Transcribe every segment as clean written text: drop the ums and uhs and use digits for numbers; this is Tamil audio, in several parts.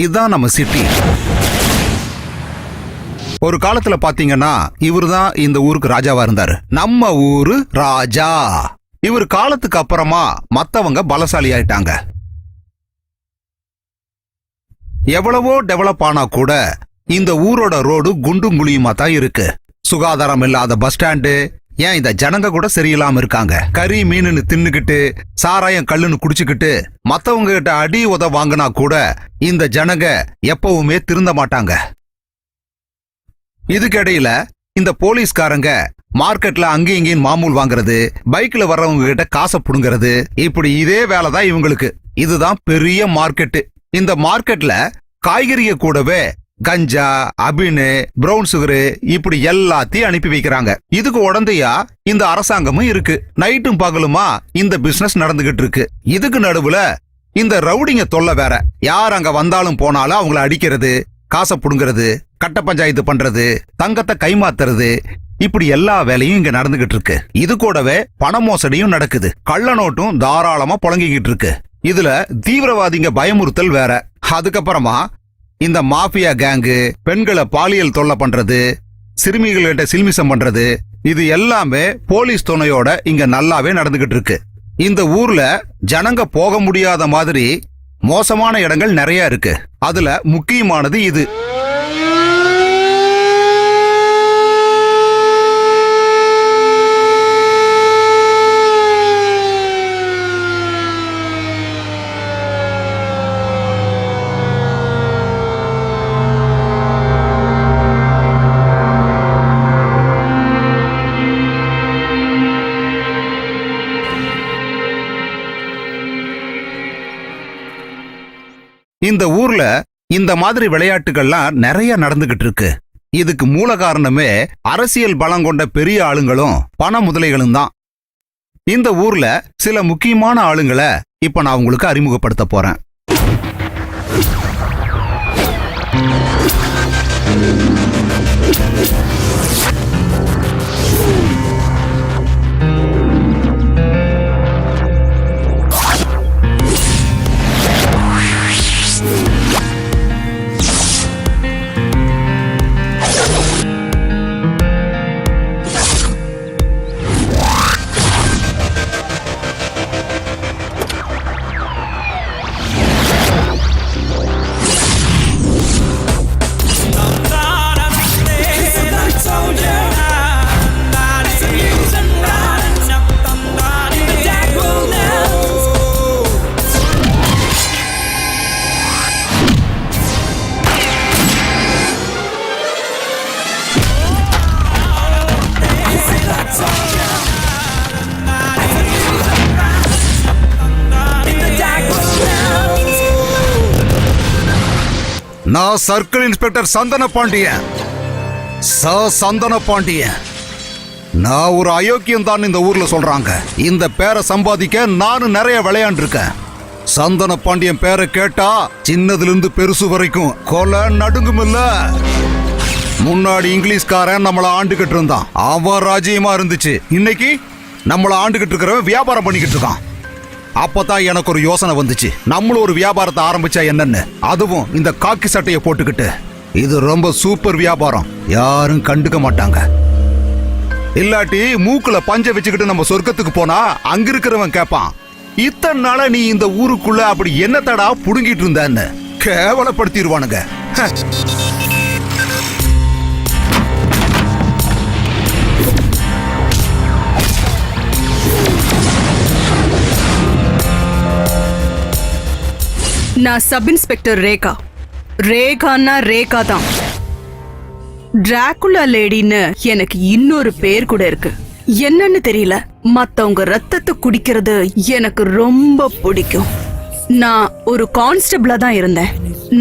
இதுதான் நம்ம சிட்டி. ஒரு காலத்துல பாத்தீங்கன்னா இவருதான் இந்த ஊருக்கு ராஜாவா இருந்தாரு. நம்ம ஊரு ராஜா. இவர் காலத்துக்கு அப்புறமா மத்தவங்க பலசாலி ஆயிட்டாங்க. எவ்வளவோ டெவலப் ஆனா கூட இந்த ஊரோட ரோடு குண்டும் குழியுமா தான் இருக்கு. சுகாதாரம் இல்லாத பஸ் ஸ்டாண்டு, ஏன் இந்த ஜனங்க கூட சரியில்லாம இருக்காங்க. கறி மீனுன்னு தின்னுக்கிட்டு சாராயம் கல்லுன்னு குடிச்சுக்கிட்டு மத்தவங்க கிட்ட அடி உத வாங்கினா கூட இந்த ஜனங்க எப்பவுமே திருந்த மாட்டாங்க. இதுக்கிடையில இந்த போலீஸ்காரங்க மார்க்கெட்ல அங்கேயும் இங்கேயும் மாமூல் வாங்குறது, பைக்ல வர்றவங்க கிட்ட காசை புடுங்கிறது, இப்படி இதே வேலை தான் இவங்களுக்கு. இதுதான் பெரிய மார்க்கெட்டு. இந்த மார்க்கெட்ல காய்கறிய கூடவே கஞ்சா, அபினு, பிரவுன் சுகரு இப்படி எல்லாத்தையும் அனுப்பி வைக்கிறாங்க. இதுக்கு உடந்தையா இந்த அரசாங்கமும் இருக்கு. நைட்டும் பகலுமா இந்த பிசினஸ் நடந்துகிட்டு இருக்கு. இதுக்கு நடுவுல இந்த ரவுடிங்க தொல்லை வேற. யார் அங்க வந்தாலும் போனாலும் அவங்கள அடிக்கிறது, காசை புடுங்கிறது, கட்ட பஞ்சாயத்து பண்றது, தங்கத்தை கைமாத்துறது, இப்படி எல்லா வேலையும் இங்க நடந்துகிட்டு இருக்கு. இது கூடவே பண மோசடியும் நடக்குது. கள்ள நோட்டும் தாராளமா புழங்கிக்கிட்டு இருக்கு. இதுல தீவிரவாதிங்க பயமுறுத்தல் வேற. அதுக்கப்புறமா இந்த மாஃபியா கேங்கு பெண்களை பாலியல் தொல்லை பண்றது, சிறுமிகள்கிட்ட சில்மிசம் பண்றது, இது எல்லாமே போலீஸ் துணையோட இங்க நல்லாவே நடந்துகிட்டு இருக்கு. இந்த ஊர்ல ஜனங்க போக முடியாத மாதிரி மோசமான இடங்கள் நிறைய இருக்கு. அதுல முக்கியமானது இது. இந்த ஊர்ல இந்த மாதிரி விளையாட்டுகள்லாம் நிறைய நடந்துகிட்டு இருக்கு. இதுக்கு மூல காரணமே அரசியல் பலம் கொண்ட பெரிய ஆளுங்களும் பண முதலைகளும் தான். இந்த ஊர்ல சில முக்கியமான ஆளுங்களை இப்ப நான் உங்களுக்கு அறிமுகப்படுத்த போறேன். நான் சர்க்கிள் இன்ஸ்பெக்டர் சந்தன பாண்டியன். சந்தன பாண்டியன். நான் ஒரு அயோக்கியம் தான் இந்த ஊர்ல சொல்றாங்க. இந்த பேரை சம்பாதிக்க நானும் நிறைய விளையாண்டு இருக்கேன். சந்தன பாண்டியன் பேரை கேட்டா சின்னதுல இருந்து பெருசு வரைக்கும் கொலை நடுங்கும் இல்ல. முன்னாடி இங்கிலீஷ்காரன் நம்மள ஆண்டுகிட்டு இருந்தான். அவன் ராஜ்யமா இருந்துச்சு. இன்னைக்கு நம்மள ஆண்டுகிட்டு இருக்கிறவன் வியாபாரம் பண்ணிக்கிட்டு இருக்கான். அப்பதான் எனக்கு ஒரு யோசனை வந்துச்சு, நம்மளும் ஒரு வியாபாரத்தை ஆரம்பிச்சா என்னன்னு. அதுவும் இந்த காக்கி சட்டையை போட்டுக்கிட்டு. இது ரொம்ப சூப்பர் வியாபாரம், யாரும் கண்டுக்க மாட்டாங்க. இல்லாட்டி மூக்குல பஞ்ச வச்சுக்கிட்டு நம்ம சொர்க்கத்துக்கு போனா அங்க இருக்கிறவன் கேட்பான், இத்தனை நாள நீ இந்த ஊருக்குள்ள அப்படி என்னத்தடா புடுங்கிட்டு இருந்தன்னு கேவலப்படுத்திடுவானுங்க. நான் சப் இன்ஸ்பெக்டர் ரேகா. ரேகான்னா ரேகா தான். டிராகுலா லேடின்னு எனக்கு இன்னொரு பேர் கூட இருக்கு. என்னன்னு தெரியல, மத்தவங்க ரத்தத்தை குடிக்கிறது எனக்கு ரொம்ப பிடிக்கும். நான் ஒரு கான்ஸ்டபிளா தான் இருந்தேன்.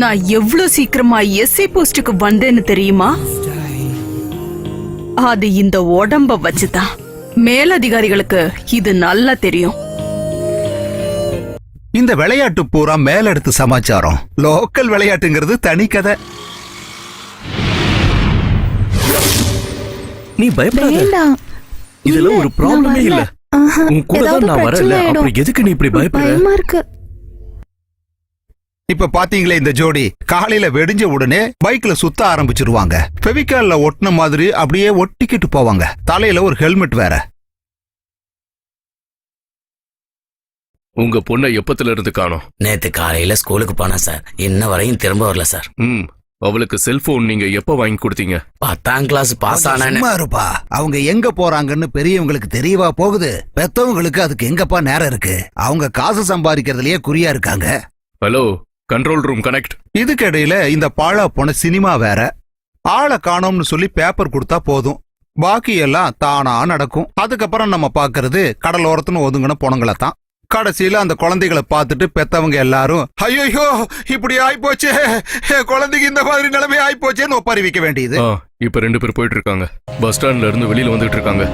நான் எவ்வளவு சீக்கிரமா எஸ்ஐ போஸ்டுக்கு வந்தேன்னு தெரியுமா? அது இந்த உடம்ப வச்சுதான். மேலதிகாரிகளுக்கு இது நல்லா தெரியும். இந்த விளையாட்டு பூரா மேலெடுத்து சமாச்சாரம். லோக்கல் விளையாட்டுங்கிறது தனி கதை. நீ பயப்படாத. இதுல ஒரு ப்ராப்ளமே இல்ல. உன் கூட தான் நான் வரல. அப்புறம் எதுக்கு நீ இப்படி பயப்படுற? இப்ப பாத்தீங்களே இந்த ஜோடி காலையில வெடிஞ்ச உடனே பைக்ல சுத்த ஆரம்பிச்சிருவாங்க. ஃபெவிகால்ல ஒட்டின மாதிரி அப்படியே ஒட்டிக்கிட்டு போவாங்க. தலையில ஒரு ஹெல்மெட் வேற. உங்க பொண்ணை எப்பத்துல இருந்து காணோம்? நேத்து காலையில ஸ்கூலுக்கு போனா சார், இன்ன வரையும் திரும்ப வரல சார். அவளுக்கு செல்போன் நீங்க எப்ப வாங்கி கொடுத்தீங்க? 10ஆம் கிளாஸ் பாஸ் ஆனானே. சும்மா இருப்பா. அவங்க எங்க போறாங்கன்னு பெரியவங்களுக்கு தெரியவா போகுது? பெத்தவங்களுக்கு அதுக்கு எங்கப்பா நேரம் இருக்கு? அவங்க காசு சம்பாதிக்கிறதுலயே குறியா இருக்காங்க. Hello, control room connect. இதுக்கிடையில இந்த பாழா போன சினிமா வேற. ஆளை காணோம்னு சொல்லி பேப்பர் கொடுத்தா போதும், பாக்கி எல்லாம் தானா நடக்கும். அதுக்கப்புறம் நம்ம பாக்குறது கடலோரத்துன்னு ஒதுங்கின பொணங்களை தான். கடைசியில அந்த குழந்தைகளை பார்த்துட்டு பெத்தவங்க எல்லாரும் ஐயோ இப்படி ஆயிப்போச்சே, குழந்தைக்கு இந்த மாதிரி நிலைமை ஆயிப்போச்சேன்னு ஒப்பாரி வைக்க வேண்டியது. இப்ப 2 பேர் போயிட்டு இருக்காங்க. பஸ் ஸ்டாண்ட்ல இருந்து வெளியில வந்துட்டு இருக்காங்க.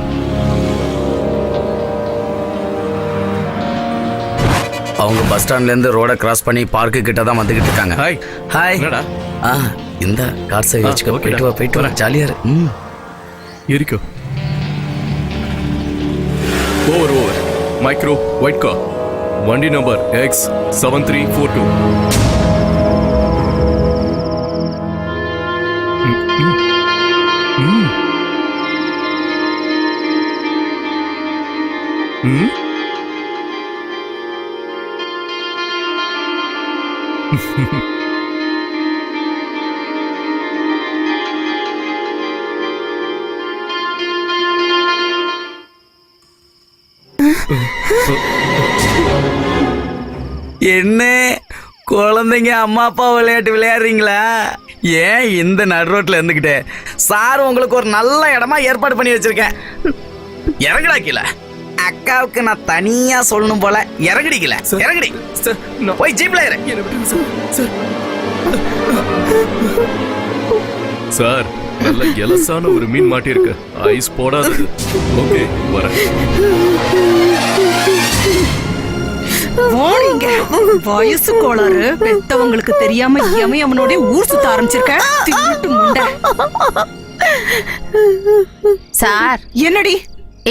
அவங்க பஸ் ஸ்டாண்ட்ல இருந்து ரோட கிராஸ் பண்ணி பார்க்கு கிட்ட தான் வந்துகிட்டு இருக்காங்க. ஹாய். ஹாய். என்னடா? இந்த கார் சேவை வச்சுக்க. போயிட்டு வா ஜாலியா இரு. இருக்கோ. ஓவர் மைக்ரோ ஒயிட் கார், வண்டி நம்பர் X7342. என்ன குழந்தைங்க அம்மா அப்பா விளையாட்டு விளையாடுறீங்களா? ஏன் இந்த நடு ரோட்ல இருந்துகிட்டே? சார் உங்களுக்கு ஒரு நல்ல இடமா ஏற்பாடு பண்ணி வச்சிருக்கேன். இறங்குடா கீழே. அக்காவுக்கு நான் தனியா சொல்லணும் போல. இறங்குடிக்கல, இறங்குடி. போய் ஜீப்ல ஏறு. சார், நல்ல எலசான ஒரு மீன் மாட்டிருக்கு. ஐஸ் போடாதது. ஓகே, வரேன். வாடிங்க. வயசு கோளாறு. பெத்தவங்களுக்கு தெரியாம அவனோட ஊர் சுத்த ஆரம்பிச்சிருக்க. திருட்டு முண்டை. சார், என்னடி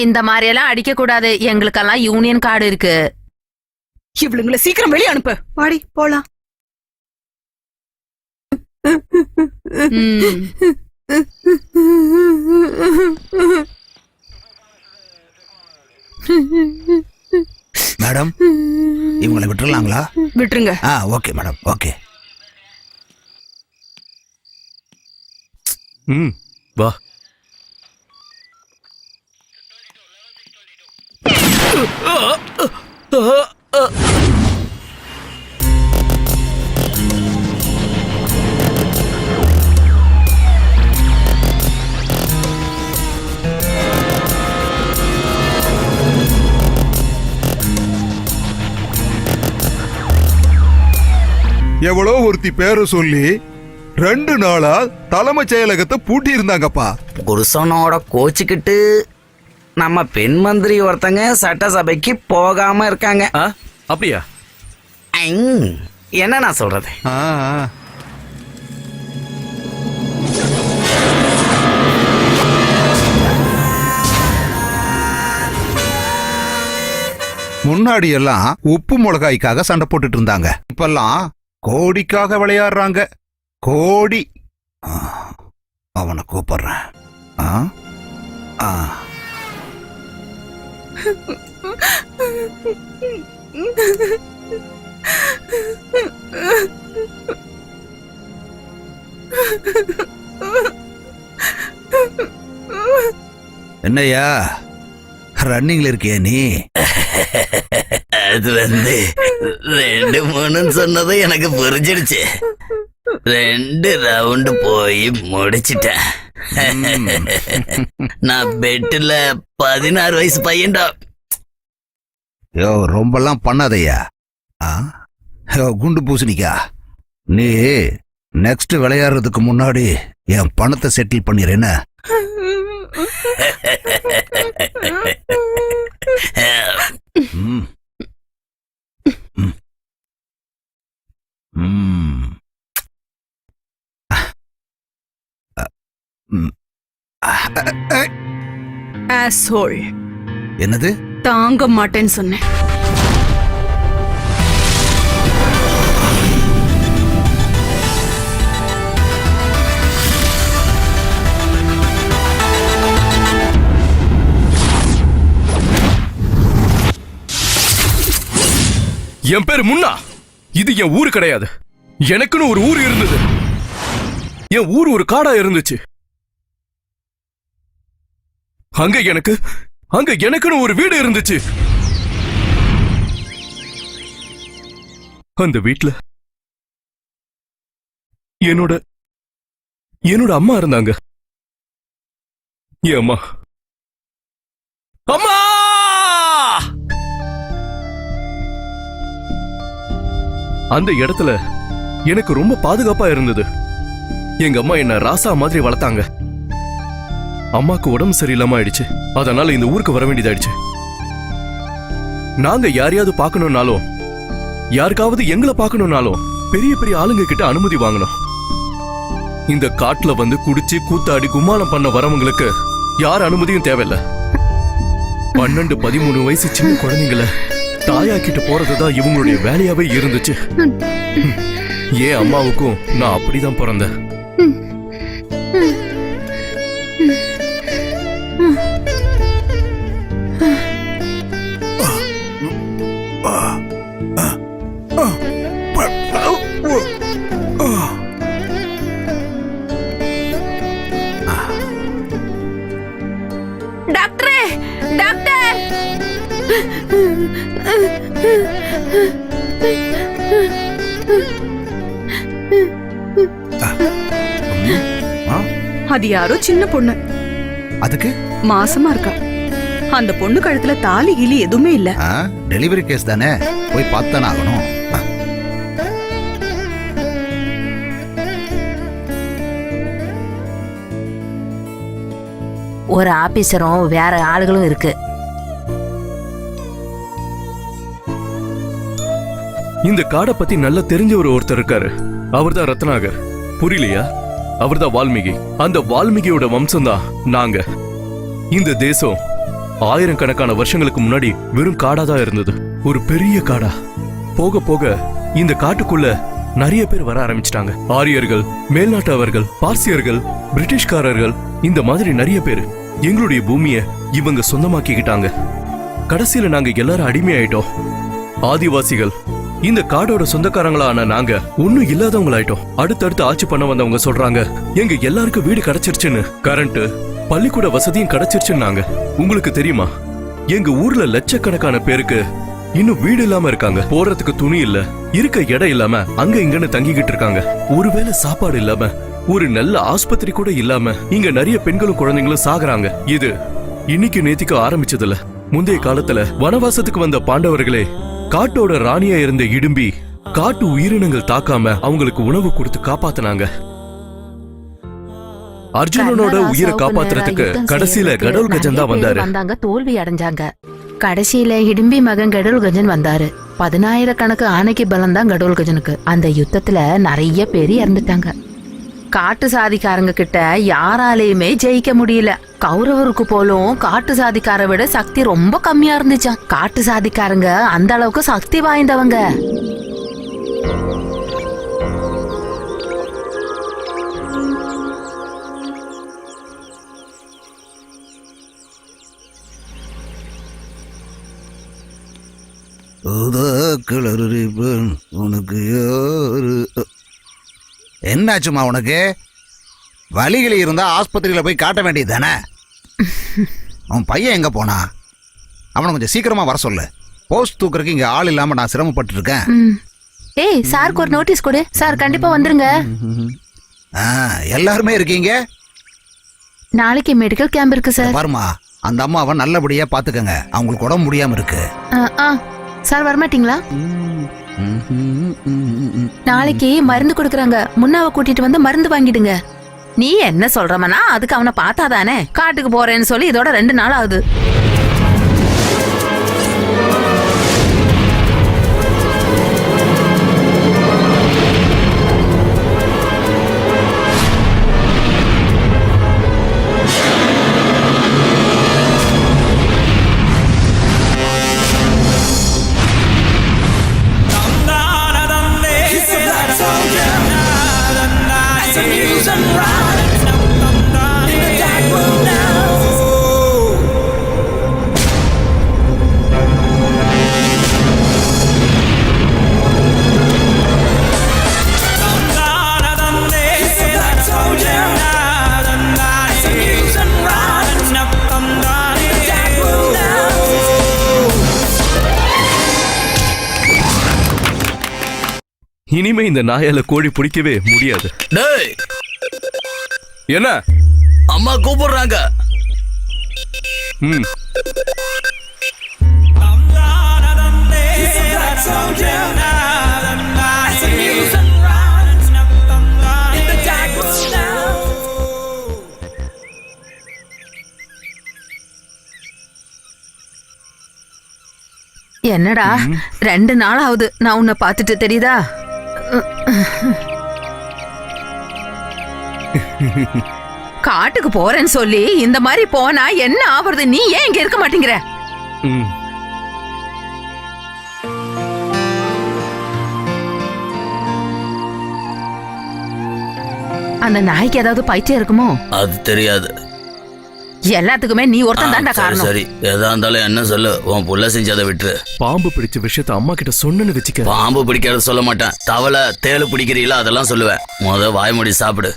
இந்த மாதிரி எல்லாம் அடிக்க கூடாது. எங்களுக்கெல்லாம் யூனியன் கார்டு இருக்கு. இவளுங்களை சீக்கிரம் வெளியே அனுப்பு. வாடி போலாம். மேடம், இவங்களை விட்டுறலாங்களா? விட்டுருங்க. Okay madam, okay. வா. எவ்வளோ ஒருத்தி பேரை சொல்லி 2 நாளா தலைமைச் செயலகத்தை பூட்டி இருந்தாங்கப்பா. புருஷனோட கோச்சுக்கிட்டு நம்ம பெண் மந்திரி ஒருத்தங்க சட்டசபைக்கு போகாம இருக்காங்க. அப்படியா? என்ன நான் சொல்றது? முன்னாடி எல்லாம் உப்பு மிளகாய்க்காக சண்டை போட்டுட்டு இருந்தாங்க. இப்பெல்லாம் கோடிக்காக விளையாடுறாங்க. கோடி. அவனை கூப்பிடுறேன். என்னையா ரன்னிங்ல இருக்கியா நீ? அது 2 3 சொன்னதும் எனக்கு புரிஞ்சிடுச்சு. 2 ரவுண்டு போய் முடிச்சிட்டேன். நான் பெட்டுல 16 வயசு பையன்டா. யோ, ரொம்பலாம் பண்ணாதையா. குண்டு பூசணிக்கா, நீ நெக்ஸ்ட் விளையாடுறதுக்கு முன்னாடி என் பணத்தை செட்டில் பண்ணிடுறேன்னு. என்னது? தாங்க மாட்டேன்னு சொன்னேன். என் பேரு முன்னா. இது என் ஊரு கிடையாது. எனக்குன்னு ஒரு ஊர் இருந்தது. என் ஊர் ஒரு காடா இருந்துச்சு. அங்க எனக்குன்னு ஒரு வீடு இருந்துச்சு. அந்த வீட்ல என்னோட அம்மா இருந்தாங்க. என் அம்மா அம்மா அந்த இடத்துல எனக்கு ரொம்ப பாதுகாப்பா இருந்தது. எங்க அம்மா என்ன ராசா மாதிரி வளர்த்தாங்க. அம்மாக்கு உடம்பு சரியில்லாம ஆயிடுச்சு. அதனால இந்த ஊருக்கு வர வேண்டியதாயிடுச்சு. நாங்க யாரையாவது பார்க்கணும்னாலும், யாருக்காவது எங்களை பார்க்கணும்னாலும் பெரிய பெரிய ஆளுங்க கிட்ட அனுமதி வாங்கணும். இந்த காட்டுல வந்து குடிச்சு கூத்தாடி கும்மாளம் பண்ண வரவங்களுக்கு யார் அனுமதியும் தேவையில்ல. 12-13 வயசு சின்ன குழந்தைங்களை தாயாக்கிட்டு போறதுதான் இவங்களுடைய வேலையாவே இருந்துச்சு. ஏன் அம்மாவுக்கும் நான் அப்படிதான் பிறந்தேன். டாக்டரே, டாக்டர்! அது யாரோ சின்ன பொண்ணு, அதுக்கு மாசமா இருக்கா. அந்த பொண்ணு கழுத்துல தாலி கிலி எதுவுமே இல்ல. டெலிவரி கேஸ் தானே, போய் பார்த்தானே ஆகணும். ஒரு ஆபீசரும் வேற ஆளுகளும் இருக்கு. இந்த காடை பத்தி நல்லா தெரிஞ்ச ஒருத்தர் இருக்காரு. அவர்தான் ரத்னாகர். புரியலையா? அவர்தான் வால்மீகி. அந்த வால்மீகியோட வம்சம் தான் நாங்க. இந்த தேசம் ஆயிரக்கணக்கான வருஷங்களுக்கு முன்னாடி வெறும் காடாதான் இருந்தது. ஒரு பெரிய காடா. போக போக இந்த காட்டுக்குள்ள நிறைய பேர் வர ஆரம்பிச்சிட்டாங்க. ஆரியர்கள், மேல்நாட்டவர்கள், பார்சியர்கள், பிரிட்டிஷ்காரர்கள், இந்த மாதிரி நிறைய பேர் எங்களுடைய பூமியை இவங்க சொந்தமாக்கிக்கிட்டாங்க. கடைசியில நாங்க எல்லாரும் அடிமையாயிட்டோம். ஆதிவாசிகள் இந்த காடோட சொந்தக்காரங்களான நாங்க ஒண்ணும் இல்லாதவங்களாயிட்டோம். அடுத்தடுத்து ஆட்சி பண்ண வந்தவங்க சொல்றாங்க எங்க எல்லாருக்கும் வீடு கிடைச்சிருச்சுன்னு, கரண்ட், பள்ளிக்கூட வசதியும் கிடைச்சிருச்சுன்னாங்க. உங்களுக்கு தெரியுமா, எங்க ஊர்ல லட்சக்கணக்கான பேருக்கு இன்னும் வீடு இல்லாம இருக்காங்க. போறதுக்கு துணி இல்ல, இருக்க இடம் இல்லாம அங்க இங்கன்னு தங்கிக்கிட்டு இருக்காங்க. ஒருவேளை சாப்பாடு இல்லாம, ஒரு நல்ல ஆஸ்பத்திரி கூட இல்லாம இங்க நிறைய பெண்களும் குழந்தைங்களும் சாகுறாங்க. இது இன்னைக்கு நேத்திக்கு ஆரம்பிச்சதுல. முந்தைய காலத்துல வனவாசத்துக்கு வந்த பாண்டவர்களே காட்டோட ராணியா இருந்த இடும்பி காட்டு உயிரினங்கள் தாக்காம அவங்களுக்கு உணவு கொடுத்து காப்பாத்தினாங்க. அர்ஜுனனோட உயிரை காப்பாத்துறதுக்கு கடைசியில கடவுள் கஜன் தான் வந்தாரு. தோல்வி அடைஞ்சாங்க. கடைசியில இடும்பி மகன் கடவுள் கஜன் வந்தாரு. 10,000 கணக்கு ஆணைக்கு பலம் தான் கடவுள் கஜனுக்கு. அந்த யுத்தத்துல நிறைய பேர் இறந்துட்டாங்க. காட்டு சாதிக்காரங்க கிட்ட யாராலையுமே ஜெயிக்க முடியல. கௌரவருக்கு போலும் காட்டு சாதிக்கார விட சக்தி ரொம்ப கம்மியா இருந்துச்சாம். காட்டு சாதிக்காரங்க அந்த அளவுக்கு சக்தி வாய்ந்தவங்க. உனக்கு என்னாச்சுமா? உனக்கு வலிகள் இருந்தா ஆஸ்பத்திரியில போய் காட்ட வேண்டியது தானே. அவன் பையன் எங்க போனா? அவனை கொஞ்சம் சீக்கிரமா வர சொல்லு. போஸ்ட் தூக்குறதுக்கு இங்க ஆள் இல்லாம நான் சிரமப்பட்டு இருக்கேன். ஏய், சாருக்கு ஒரு நோட்டீஸ் கொடு. சார் கண்டிப்பா வந்துருங்க. எல்லாருமே இருக்கீங்க. நாளைக்கு மெடிக்கல் கேம்ப் இருக்கு சார். பாருமா, அந்த அம்மாவை நல்லபடியா பாத்துக்கங்க. அவங்களுக்கு உடம்பு முடியாம இருக்கு. சார் வரமாட்டீங்களா? நாளைக்கு மருந்து கொடுக்கறாங்க. முன்னாவை கூட்டிட்டு வந்து மருந்து வாங்கிடுங்க. நீ என்ன சொல்றமனா? அதுக்கு அவனை பார்த்தாதானே. காட்டுக்கு போறேன்னு சொல்லி இதோட 2 நாள் ஆகுது. இனிமே இந்த நாயால கோழி பிடிக்கவே முடியாது. டேய், என்ன? அம்மா கூப்பிடுறாங்க. ம். என்னடா 2 நாள் ஆகுது நான் உன்னை பார்த்துட்டு, தெரியுதா? காட்டுக்கு போறேன்னு சொல்லி இந்த மாதிரி போனா என்ன ஆவறது? நீ ஏன் இங்க இருக்க மாட்டேங்கிற? ம். அந்த நாய்க்கு ஏதாவது பைத்தியம் இருக்குமோ? அது தெரியாது. எல்லாத்துக்குமே நீ ஒருத்தன் தான்டா சரி காரணம். சரி, எதா இருந்தாலும் என்ன சொல்லு. உன் புள்ள செஞ்சதை விட்டுரு. பாம்பு பிடிச்ச விஷயத்த அம்மா கிட்ட சொன்னு வச்சுக்க. பாம்பு பிடிக்கிறது சொல்ல மாட்டேன். தவளை தேளு பிடிக்கிறீங்களா அதெல்லாம் சொல்லுவேன். வாய்மொழி சாப்பிடு.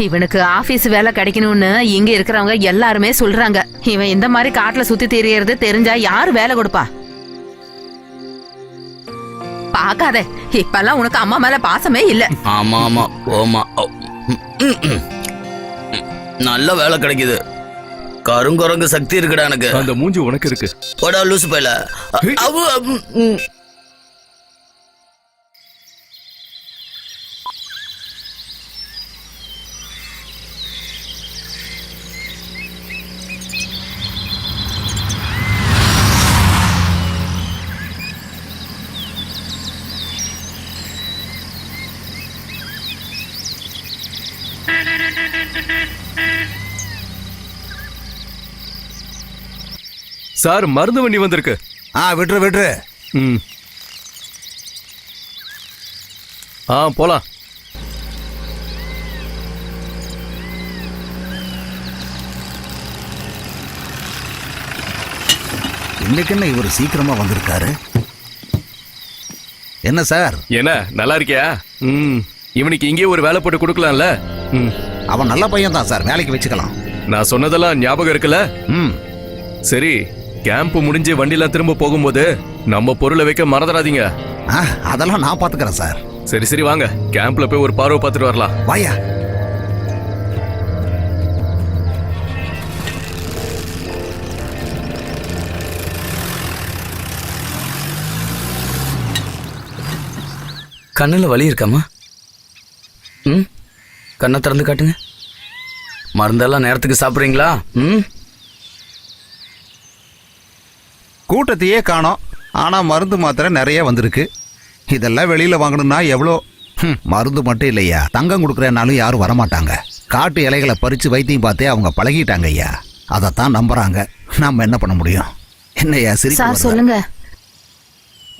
இவனுக்கு ஆபீஸ் வேலை கிடைக்கணும்னு இங்க இருக்கிறவங்க எல்லாருமே சொல்றாங்க. இவன் இந்த மாதிரி காட்டுல சுத்தி திரியறது தெரிஞ்சா யாரு வேலை கொடுப்பா? பாக்காத, இப்பெல்லாம் உனக்கு அம்மா மேல பாசமே இல்ல. ஆமா ஆமா ஓமா. நல்ல வேலை கிடைக்குது. கருங்குரங்கு சக்தி இருக்குடா எனக்கு. அந்த மூஞ்சி உனக்கு இருக்கு. போடா லூசு பையல. சார், மருந்து வண்டி வந்திருக்கு. விட்டுரு விட்டுரு. ம். போலாம். இன்னைக்கு என்ன இவர் சீக்கிரமா வந்திருக்காரு? என்ன சார்? என்ன நல்லா இருக்கியா? ம். இவனுக்கு இங்கே ஒரு வேலை போட்டு கொடுக்கலாம்ல? ம். அவன் நல்ல பையன் தான் சார், வேலைக்கு வச்சுக்கலாம். நான் சொன்னதெல்லாம் ஞாபகம் இருக்குல்ல? ம். சரி, கேம்ப் முடிஞ்சு வண்டிலாம் திரும்ப போகும்போது நம்ம பொருளை வைக்க மறந்துடாதீங்க. அதெல்லாம் நான் பாத்துக்கிறேன் சார். சரி சரி, வாங்க கேம்ப்ல போய் ஒரு பார்வை பார்த்துட்டு வரலாம். வாயா. கண்ணுல வலி இருக்காமா? ம், கண்ணை திறந்து காட்டுங்க. மருந்தெல்லாம் நேரத்துக்கு சாப்பிட்றீங்களா? ம். கூட்டத்தையே காணோம், ஆனா மருந்து மாத்திரை நிறைய வந்திருக்கு. இதெல்லாம் வெளியில வாங்கணும்னா எவ்வளோ? மருந்து மட்டும் இல்லையா, தங்கம் கொடுக்குறனாலும் யாரும் வரமாட்டாங்க. காட்டு இலைகளை பறிச்சு வைத்தியம் பார்த்தே அவங்க பழகிட்டாங்க ஐயா. அதைத்தான் நம்புறாங்க. நாம என்ன பண்ண முடியும்? என்னையா சார் சொல்லுங்க,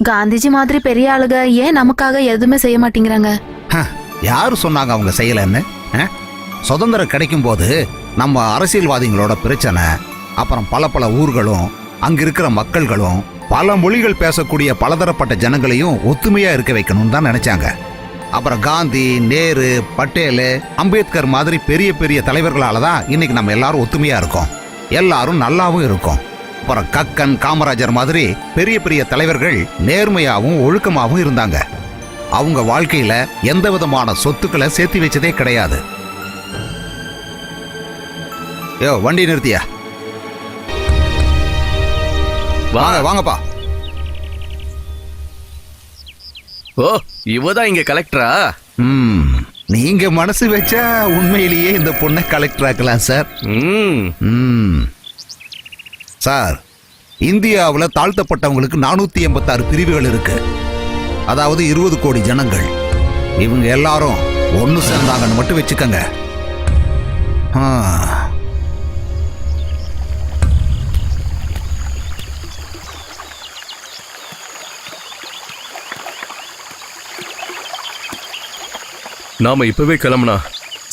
காந்திஜி மாதிரி பெரிய ஆளுங்க ஏன் நமக்காக எதுவுமே செய்ய மாட்டேங்கிறாங்க? யாரு சொன்னாங்க அவங்க செய்யலன்னு? சுதந்திரம் கிடைக்கும் போது நம்ம அரசியல்வாதிகளோட பிரச்சனை, அப்புறம் பல பல ஊர்களும் அங்க இருக்கிற மக்கள்களும் பல மொழிகள் பேசக்கூடிய பலதரப்பட்ட ஜனங்களையும் ஒத்துமையா இருக்க வைக்கணும்னு தான் நினைச்சாங்க. அப்புறம் காந்தி, நேரு, பட்டேல், அம்பேத்கர் மாதிரி பெரிய பெரிய தலைவர்களால தான் இன்னைக்கு நம்ம எல்லாரும் ஒத்துமையா இருக்கோம், எல்லாரும் நல்லாவும் இருக்கோம். அப்புறம் கக்கன், காமராஜர் மாதிரி பெரிய பெரிய தலைவர்கள் நேர்மையாவும் ஒழுக்கமாவும் இருந்தாங்க. அவங்க வாழ்க்கையில எந்த விதமான சொத்துக்களை சேர்த்து வச்சதே கிடையாது. யோ, வண்டி நிறுத்தியா? வாங்க வாங்கப்பா. ஓ, இவதான் இங்க கலெக்டரா? நீங்க மனசு வச்சா உண்மையிலேயே இந்த பொண்ணை கலெக்டர் ஆக்கலாம் சார். சார், இந்தியாவில் தாழ்த்தப்பட்டவங்களுக்கு 486 பிரிவுகள் இருக்கு. அதாவது 20 கோடி ஜனங்கள். இவங்க எல்லாரும் ஒன்னு சேர்ந்தாங்கன்னு மட்டும் வச்சுக்கங்க. நாம இப்பவே கிளம்புனா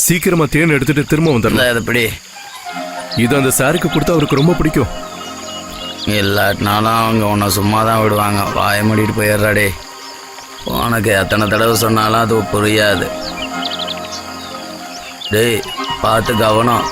சீக்கிரமா தேன் எடுத்துட்டு திரும்ப வந்துடலாம். எப்படி? இது அந்த சாருக்கு கொடுத்தா அவருக்கு ரொம்ப பிடிக்கும். இல்லாட்டினாலும் அவங்க உன்னை சும்மா தான் விடுவாங்க. வாய மூடிட்டு போயிடுறாடே. உனக்கு எத்தனை தடவை சொன்னாலும் அது புரியாது. டேய், பார்த்து கவனம்.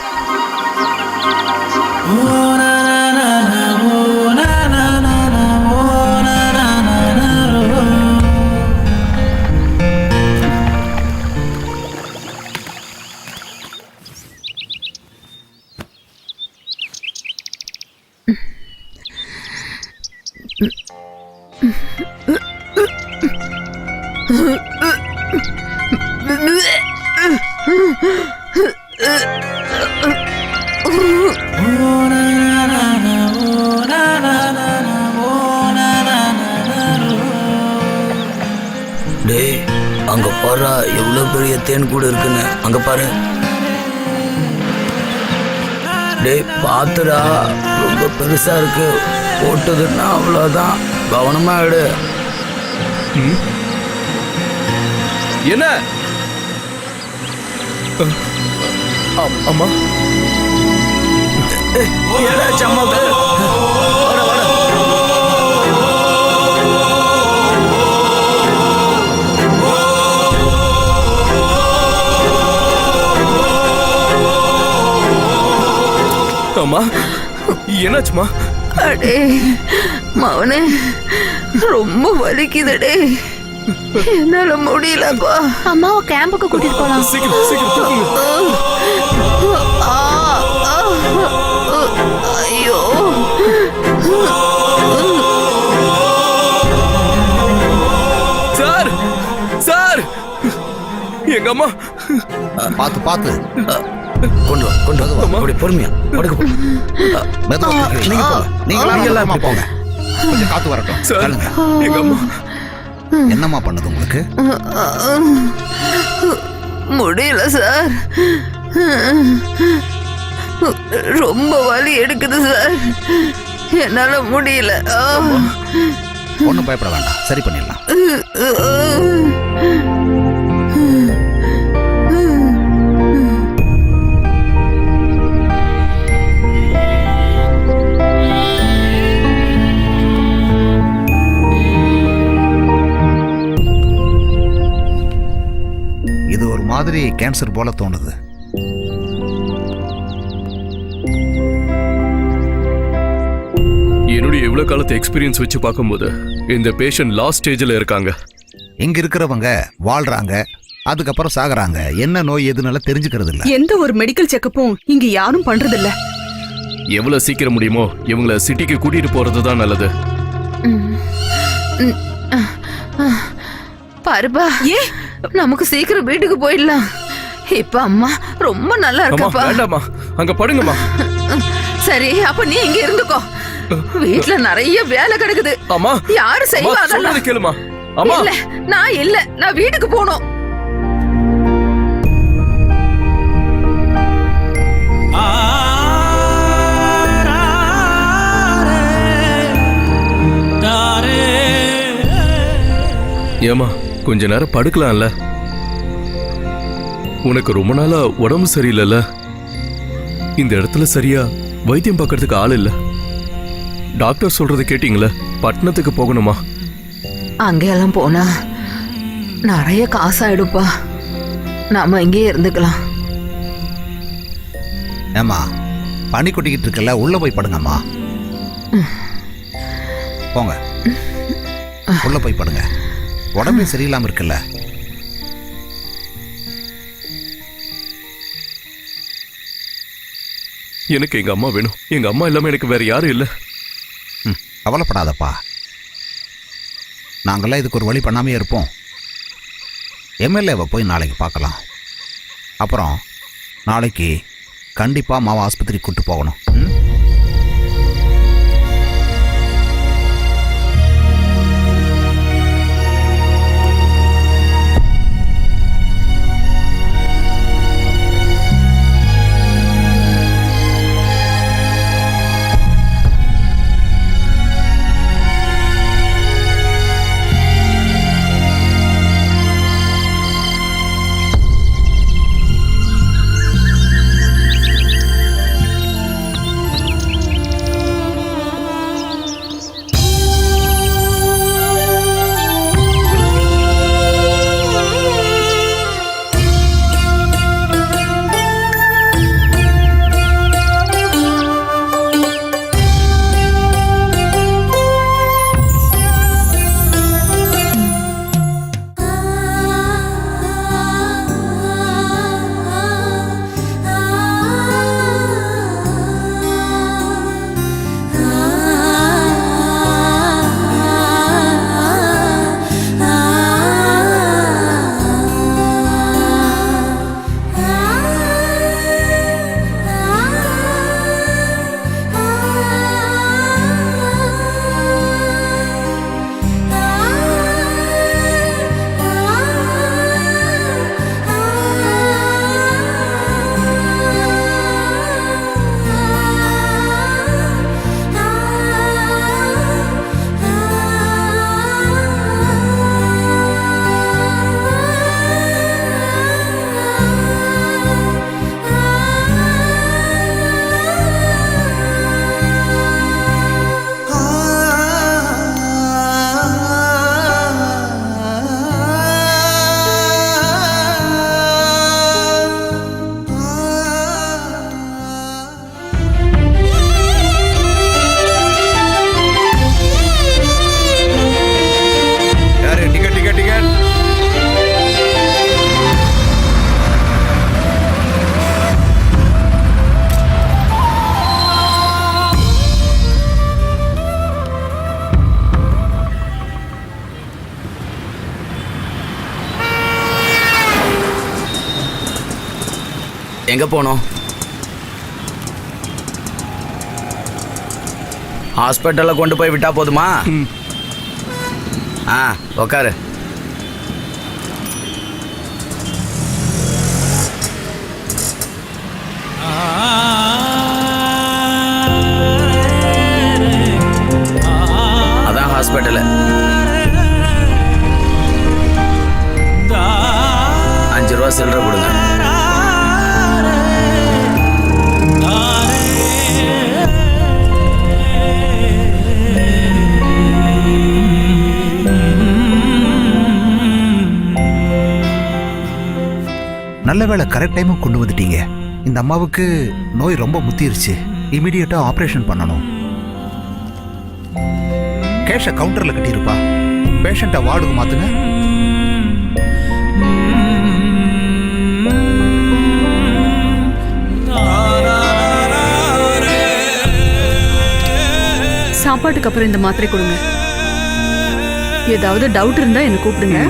டேய் அங்க பாரு எவ்வளவு பெரிய தேன் கூடு இருக்குன்னு. அங்க பாரு. டேய் பாத்துடா, ரொம்ப பெருசா இருக்கு. போட்டதுன்னா அவ்வளவுதான். கவனமா எடு. என்ன அம்மா ஏடாச்சு அம்மாவுக்கு? வாடா, வாடா. அம்மா என்னாச்சுமா? அடே மவனே, ரொம்ப வலிக்குதடே, என்னால முடியலப்பா. அம்மாவை கேம்புக்கு கூட்டிட்டு போலாம். சீக்கிரம் சீக்கிரம் தூக்குங்க. ஐயோ, சார் சார், எங்க அம்மா. பாத்து பாத்து கொண்டு வா, கொண்டு வா. அப்படி பொறுமையா படுக்க போ. மெதுவா தூக்கி. நீங்க போங்க. நீங்களா போங்க. கொஞ்சம் காத்து வரட்டும். சார் தள்ளுங்க. எங்க அம்மா. என்னம்மா பண்ணுது உங்களுக்கு? முடியல சார், ரொம்ப வலி எடுக்குது சார், என்னால முடியல. ஒன்றும் பயப்பட வேண்டாம், சரி பண்ணிடலாம். இது ஒரு மாதிரி கேன்சர் போல தோணுது. என்னுடைய இவ்வளவு காலத்து எக்ஸ்பீரியன்ஸ் வச்சு பார்க்கும்போது இந்த பேஷண்ட் லாஸ்ட் ஸ்டேஜில் இருக்காங்க. இங்க இருக்கிறவங்க வாழ்றாங்க, அதுக்கப்புறம் சாகுறாங்க. என்ன நோய் எதுனால தெரிஞ்சுக்கிறது இல்ல. எந்த ஒரு மெடிக்கல் செக்கப்பும் இங்க யாரும் பண்றது இல்ல. எவ்வளவு சீக்கிரம் முடியுமோ இவங்கள சிட்டிக்கு கூட்டிட்டு போறது தான் நல்லது. பாருப்பா, நமக்கு சீக்கிரம் வீட்டுக்கு போயிடலாம். இப்ப அம்மா ரொம்ப நல்லா அம்மா இருக்கப்பா. வேண்டாம்மா, அங்க படுங்கம்மா. சரி, அப்ப நீ இங்க இருந்துக்கோ. வீட்டுல நிறைய வேலை கிடக்குது. அம்மா யாரு அம்மா, செய்வா? சொல்றது கேளுமா. அம்மா இல்ல, நான் வீட்டுக்கு போகணும். ஏமா கொஞ்ச நேரம் படுக்கலாம்ல? உனக்கு ரொம்ப நாளா உடம்பு சரியில்லைல்ல? இந்த இடத்துல சரியா வைத்தியம் பார்க்கறதுக்கு ஆள் இல்ல. டாக்டர் சொல்றதை கேட்டீங்களா? பட்டணத்துக்கு போகணுமா? அங்கெல்லாம் போனா நிறைய காசாயிடுப்பா. நாம இங்கே இருந்துக்கலாம். ஏமா பனி கொட்டிக்கிட்டு இருக்கல, உள்ள போய் படுங்கம்மா. போங்க, உள்ள போய் படுங்க. உடம்பே சரியில்லாம இருக்குல்ல. எனக்கு எங்க அம்மா வேணும். எங்க அம்மா இல்லாம எனக்கு வேற யாரும் இல்ல. கவலைப்படாதப்பா, நாங்களாம் இதுக்கு ஒரு வழி பண்ணாமே இருப்போம். எம்எல்ஏவை போய் நாளைக்கு பார்க்கலாம். அப்புறம் நாளைக்கு கண்டிப்பா அம்மாவை ஆஸ்பத்திரிக்கு கூட்டு போகணும். எங்க போனோம்? ஹாஸ்பிட்டல்ல கொண்டு போய் விட்டா போதுமா? ஆ, உக்காரு. அதான் ஹாஸ்பிட்டல். 5 ரூபா சில்லறை கொடுங்க. நல்ல வேளை கரெக்ட் டைமுக்கு கொண்டு வந்துட்டீங்க. இந்த அம்மாவுக்கு நோய் ரொம்ப முத்திருச்சு. இமிடியேட்டா ஆபரேஷன் பண்ணணும். கேஷ கவுண்டர்ல கட்டியிருப்பா. பேஷண்ட்டை வார்டுக்கு மாத்துங்க. சாப்பாட்டுக்கு அப்புறம் இந்த மாத்திரை கொடுங்க. ஏதாவது டவுட் இருந்தா என்ன கூப்பிடுங்க.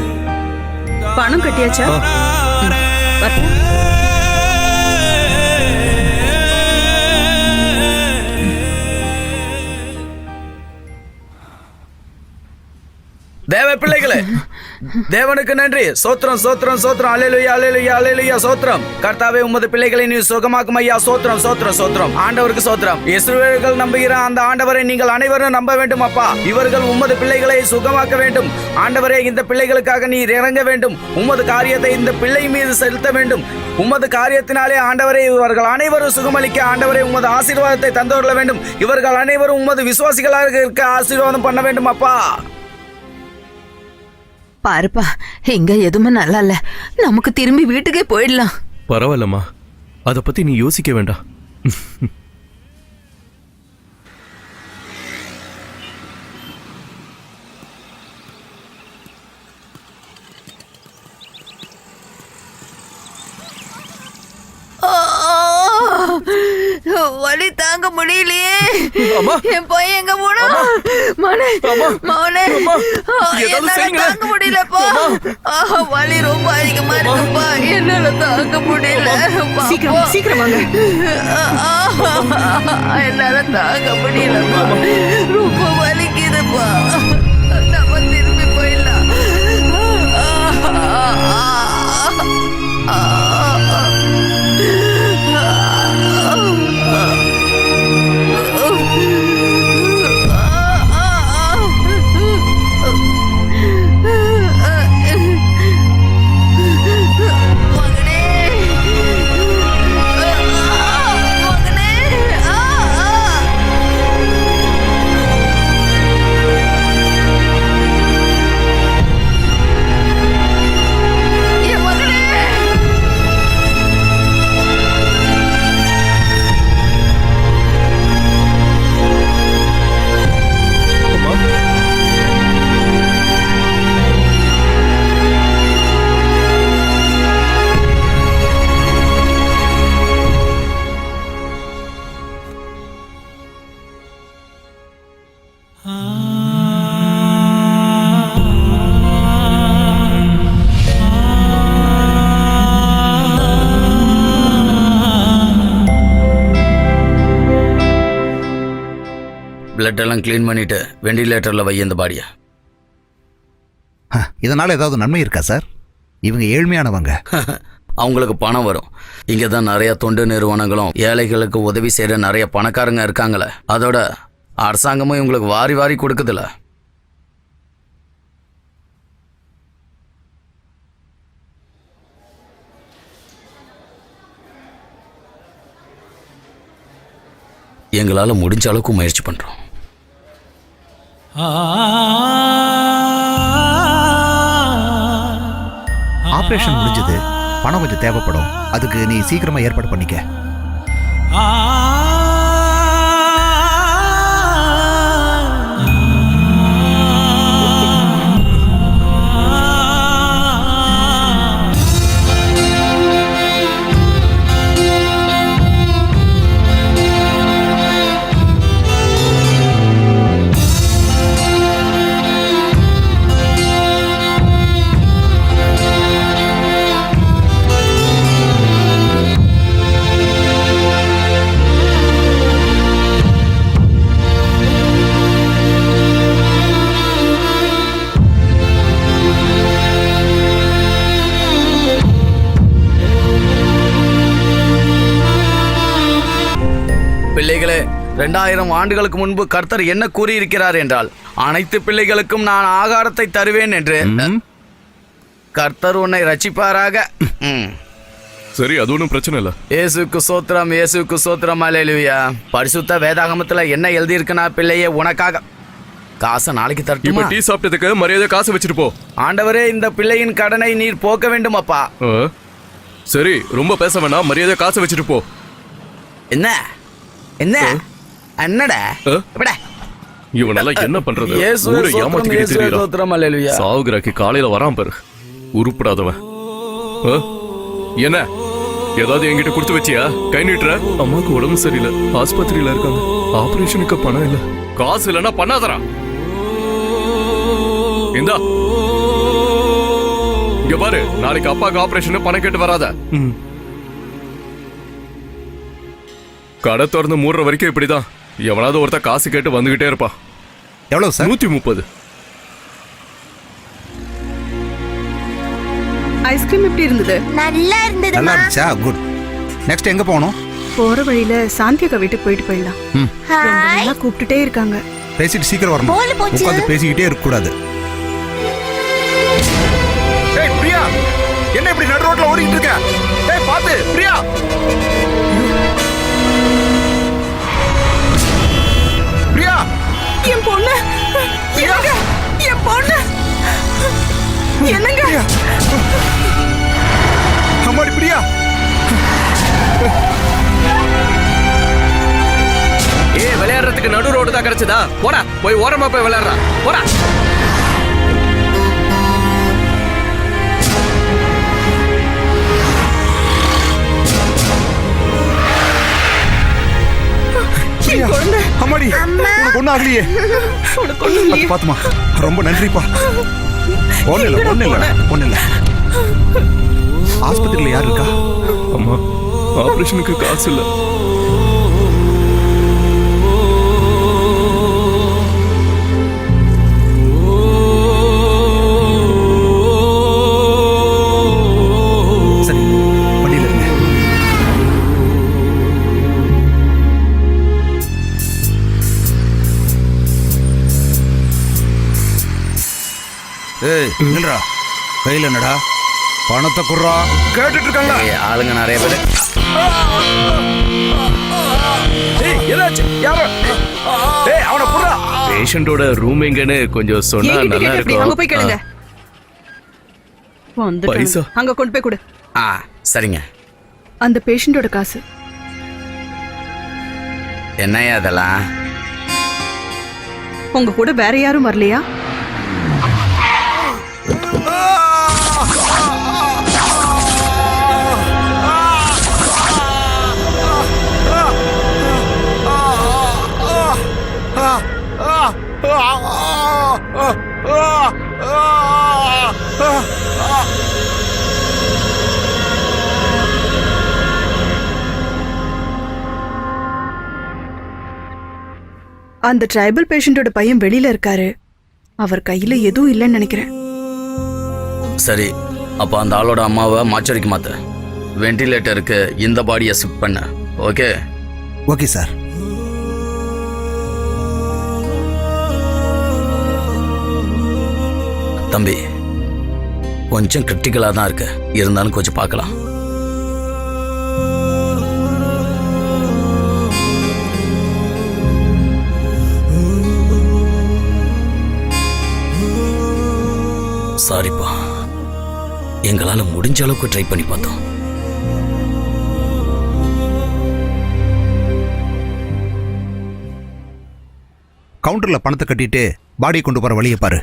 பணம் கட்டியாச்சா? வரட்டா? தேவ பிள்ளைகளே, தேவனுக்கு நன்றி. சோத்திரம் சோத்திரம் சோத்திரம். அல்லேலூயா அல்லேலூயா அல்லேலூயா. சோத்திரம். கர்த்தாவே, உமது பிள்ளைகளை நீ சுகமாக்கும் ஐயா. சோத்திரம் சோத்திரம் சோத்திரம். ஆண்டவருக்கு சோத்திரம். இஸ்ரவேலர்கள் நம்புகிற அந்த ஆண்டவரை நீங்கள் அனைவரும் நம்ப வேண்டும் அப்பா. இவர்கள் உமது பிள்ளைகளை சுகமாக்க வேண்டும். ஆண்டவரே, இந்த பிள்ளைகளுக்காக நீர் இறங்க வேண்டும். உமது காரியத்தை இந்த பிள்ளை மீது செலுத்த வேண்டும். உமது காரியத்தினாலே ஆண்டவரே இவர்கள் அனைவரும் சுகமளிக்க ஆண்டவரே உமது ஆசீர்வாதத்தை தந்துள்ள வேண்டும். இவர்கள் அனைவரும் உமது விசுவாசிகளாக இருக்க ஆசீர்வாதம் பண்ண வேண்டும் அப்பா. பாருப்பா, இங்க எதுவுமே நல்லா இல்ல. நமக்கு திரும்பி வீட்டுக்கே போயிடலாம். பரவாயில்லம்மா, அதை பத்தி நீ யோசிக்க வேண்டாம். வலி தாங்க முடியலையே. அம்மா. என் பையன் எங்க போனா? மவனே, மவனே, என்னால தாங்க முடியலப்பா. வலி ரொம்ப அதிகமா இருக்குப்பா. என்னால தாங்க முடியல. சீக்கிரம் சீக்கிரம் வாங்க. என்னால தாங்க முடியலப்பா. ரொம்ப வலிக்குதுப்பா. நம்ம திரும்பி போயிடலாம். பிளட் எல்லாம் கிளீன் பண்ணிட்டு வெண்டிலேட்டர்ல வை இந்த பாடியை. இதனால ஏதாவது நன்மை இருக்கா சார்? இவங்க ஏழ்மையானவங்க. அவங்களுக்கு பணம் வரும். இங்கே தான் நிறைய தொண்டு நிறுவனங்களும் ஏழைகளுக்கு உதவி செய்கிற நிறைய பணக்காரங்க இருக்காங்களே. அதோட அரசாங்கமும் இவங்களுக்கு வாரி வாரி கொடுக்குதுல்ல. எங்களால் முடிஞ்ச அளவுக்கு முயற்சி பண்ணுறோம். ஆபரேஷன் முடிஞ்சது. பணம் கொஞ்சம் தேவைப்படும். அதுக்கு நீ சீக்கிரமா ஏற்பாடு பண்ணிக்க. பிள்ளைகளே, 2000 ஆண்டுகளுக்கு முன்பு கர்த்தர் என்ன கூறியிருக்கிறார் என்றால், அனைத்து பிள்ளைகளுக்கும் நான் ஆகாரத்தை தருவேன் என்று. கர்த்தர் உன்னை ரட்சிப்பாராக. சரி, அது ஒன்றும் பிரச்சனை இல்ல. இயேசுக்கு சோத்திரம், இயேசுக்கு சோத்திரம். அல்லேலூயா. பரிசுத்த வேதாகமத்துல என்ன எழுதியிருக்குன்னா, பிள்ளையே உனக்காக காசை நாளைக்கு இப்ப தரட்டுமா? டீ சாப்பிட்டதுக்கு மரியாதை காசு வச்சுட்டு போ. ஆண்டவரே, இந்த பிள்ளையின் கடனை நீர் போக்க வேண்டும் அப்பா. ஆ? சரி, ரொம்ப பேச வேணாம், மரியாதை காசு வச்சுட்டு போ. என்ன என்ன என்னடா ஆ? எப்படா? இவனெல்லாம் என்ன பண்றது? இயேசுவே ஊரை சோத்திரம், ஏமாத்திக்கிட்டு இயேசுவே தெரியறான். சோத்திரம். அல்லேலூயா. சாவுகிறாக்கி காலையில வரான் பாரு, உருப்படாதவன். ஆ? என்ன ஏதாவது என்கிட்ட கொடுத்து வச்சியா? கை நீட்டுற? அம்மாவுக்கு உடம்பு சரியில்லை, ஆஸ்பத்திரியில இருக்காங்க, ஆபரேஷனுக்கு பணம் இல்ல. காசு இல்லைன்னா பண்ணாதரா. இந்தா இங்க பாரு, நாளைக்கு அப்பாக்கு ஆபரேஷன், பணம் கேட்டு வராத. கடை திறந்து மூடுற வரைக்கும் இப்படிதான். எவனாவது ஒருத்த காசு கேட்டு வந்துகிட்டே இருப்பான். எவ்வளவு சார்? 130. ஐஸ்கிரீம் எப்படி இருந்தது? நல்லா இருந்தது. நல்லா இருந்துச்சா? குட். நெக்ஸ்ட் எங்க போகணும்? போற வழியில சாந்தியக்கா வீட்டுக்கு போயிட்டு போயிடலாம். ரொம்ப நாளா கூப்பிட்டுட்டே இருக்காங்க. பேசிட்டு சீக்கிரம் வரணும். போல போச்சு. உட்காந்து பேசிக்கிட்டே இருக்க கூடாது. ஏய் பிரியா, என்ன இப்படி நடு ரோட்ல ஓடிட்டு இருக்க? ஏய் பாத்து பிரியா. பிரியா, என் பொண்ணு, என்னங்க? என் பொண்ணு என்னங்க? அம்மாடி பிரியா. விளையாடுறதுக்கு நடு ரோடு தான் கிடைச்சதா? போடா, போய் ஓரமா போய் விளையாடுறா. போடா. அம்மாடி, உனக்கு ஒண்ணும் ஆகலையே? பாத்துமா, ரொம்ப நன்றிப்பா. ஒண்ணு இல்ல. ஆஸ்பத்திரியில யாரு இருக்கா? அம்மா, ஆபரேஷனுக்கு காசு இல்ல. சரி, வண்டியில இருங்க. ஏய் நில்றா. கையில என்னடா? பணத்தை குடுறா. கேட்டுட்டு இருக்காங்க ஆளுங்க நிறைய பேர். பேஷண்டோட ரூம் எங்கன்னு கொஞ்சம் சொன்னா நல்லா அங்க இருக்கும். போய் கேளுங்க. பைசா? அங்க கொண்டு போய் கொடு. சரிங்க. அந்த பேஷண்டோட காசு. என்னையா அதெல்லாம்? உங்க கூட வேற யாரும் வரலையா? அந்த ட்ரைபல் பேஷண்டோட பையன் வெளியில இருக்காரு. அவர் கையில எதுவும் இல்லைன்னு நினைக்கிறேன். சரி, அப்ப அந்த ஆளோட அம்மாவை மாச்சரிக்க மாத்த. வென்டிலேட்டருக்கு இந்த பாடியை ஷிஃப்ட் பண்ண. ஓகே? Okay sir. தம்பி, கொஞ்சம் கிரிட்டிக்கலா தான் இருக்கு, இருந்தாலும் கொஞ்சம் பார்க்கலாம். சாரிப்பா, எங்களால முடிஞ்ச அளவுக்கு ட்ரை பண்ணி பார்த்தோம். கவுண்டர்ல பணத்தை கட்டிட்டு பாடியை கொண்டு போற வழியை பாரு.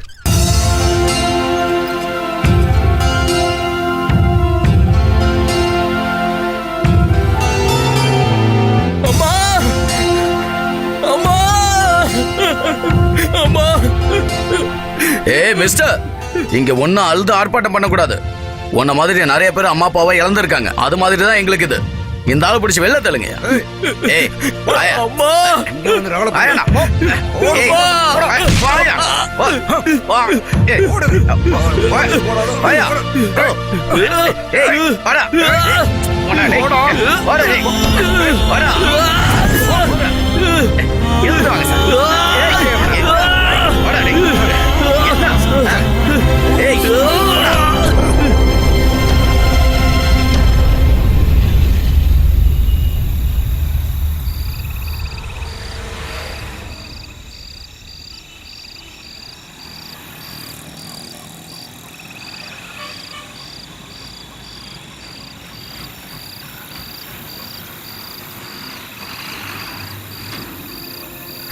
அம்மா, அம்மா, அம்மா. மிஸ்டர், இங்க ஒன்னும் அழுது ஆர்ப்பாட்டம் பண்ணக்கூடாது. உன்ன மாதிரி நிறைய பேர் அம்மா அப்பாவை இழந்திருக்காங்க. அது மாதிரி தான் எங்களுக்கு இது. இந்த ஆளு பிடிச்சி வெளில தள்ளுங்க. அம்மா, எழுந்துட்டு வாங்க சார். வாடா டேய். ஏய், வாடா.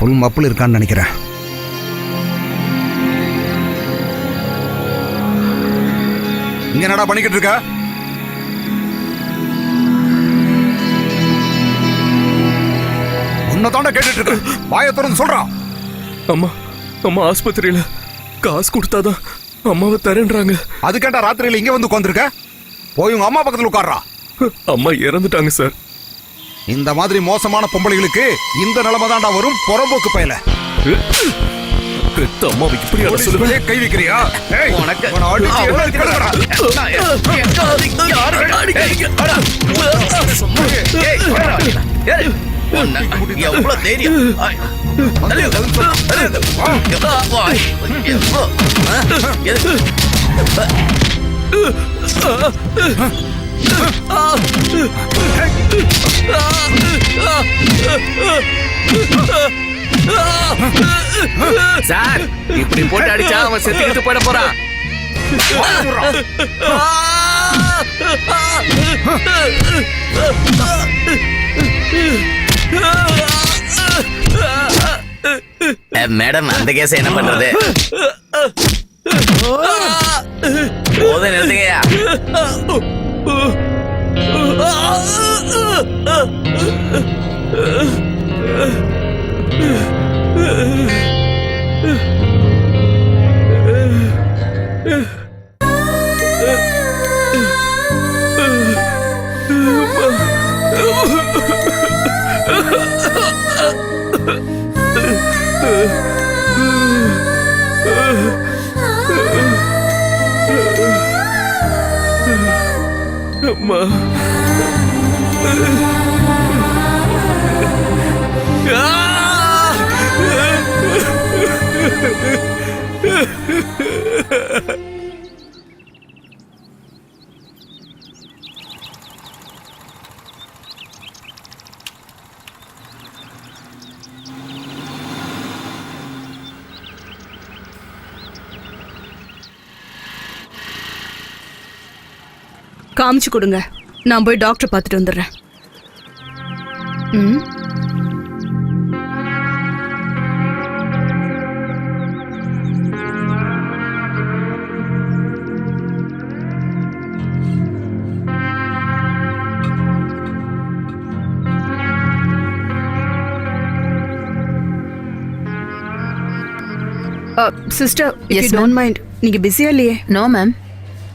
ஃபுல் மப்பிள் இருக்கான்னு நினைக்கிறேன். இங்க என்னடா பண்ணிக்கிட்டு இருக்க? உன்னை தாண்டா கேட்டுட்டு இருக்க. வாயை திறந்து சொல்றான். அம்மா அம்மா ஆஸ்பத்திரியில காசு கொடுத்தாதான் அம்மாவை தரேன்றாங்க. அதுக்கேண்டா ராத்திரியில இங்க வந்து உட்காந்துருக்க? போய் உங்க அம்மா பக்கத்துல உட்கார்றா. அம்மா இறந்துட்டாங்க சார். இந்த மாதிரி மோசமான பொம்பளைகளுக்கு இந்த நிலைமை தாண்டா வரும். புறம்போக்கு பயல. பெத்த அம்மாவை இப்படி அட சொல்லுவே. கை வைக்கிறியா? ஏய், உனக்கு உன்னை அடிச்சு எவ்வளவு கிடக்குறா? எவ்வளவு தைரியம். சார், இப்படி போட்டு அடிச்சா அவன் செத்துக்கிட்டு போயிட போறான். மேடம், அந்த கேஸ் என்ன பண்றது? போதும், நிறுத்துங்கயா. அம்மா காமிச்சு கொடுங்க. நான் போய் டாக்டர் பார்த்துட்டு வந்துடுறேன். ம். Sister, if Yes, you don't mind, நீங்க பிஸியா இல்லையே? No ma'am.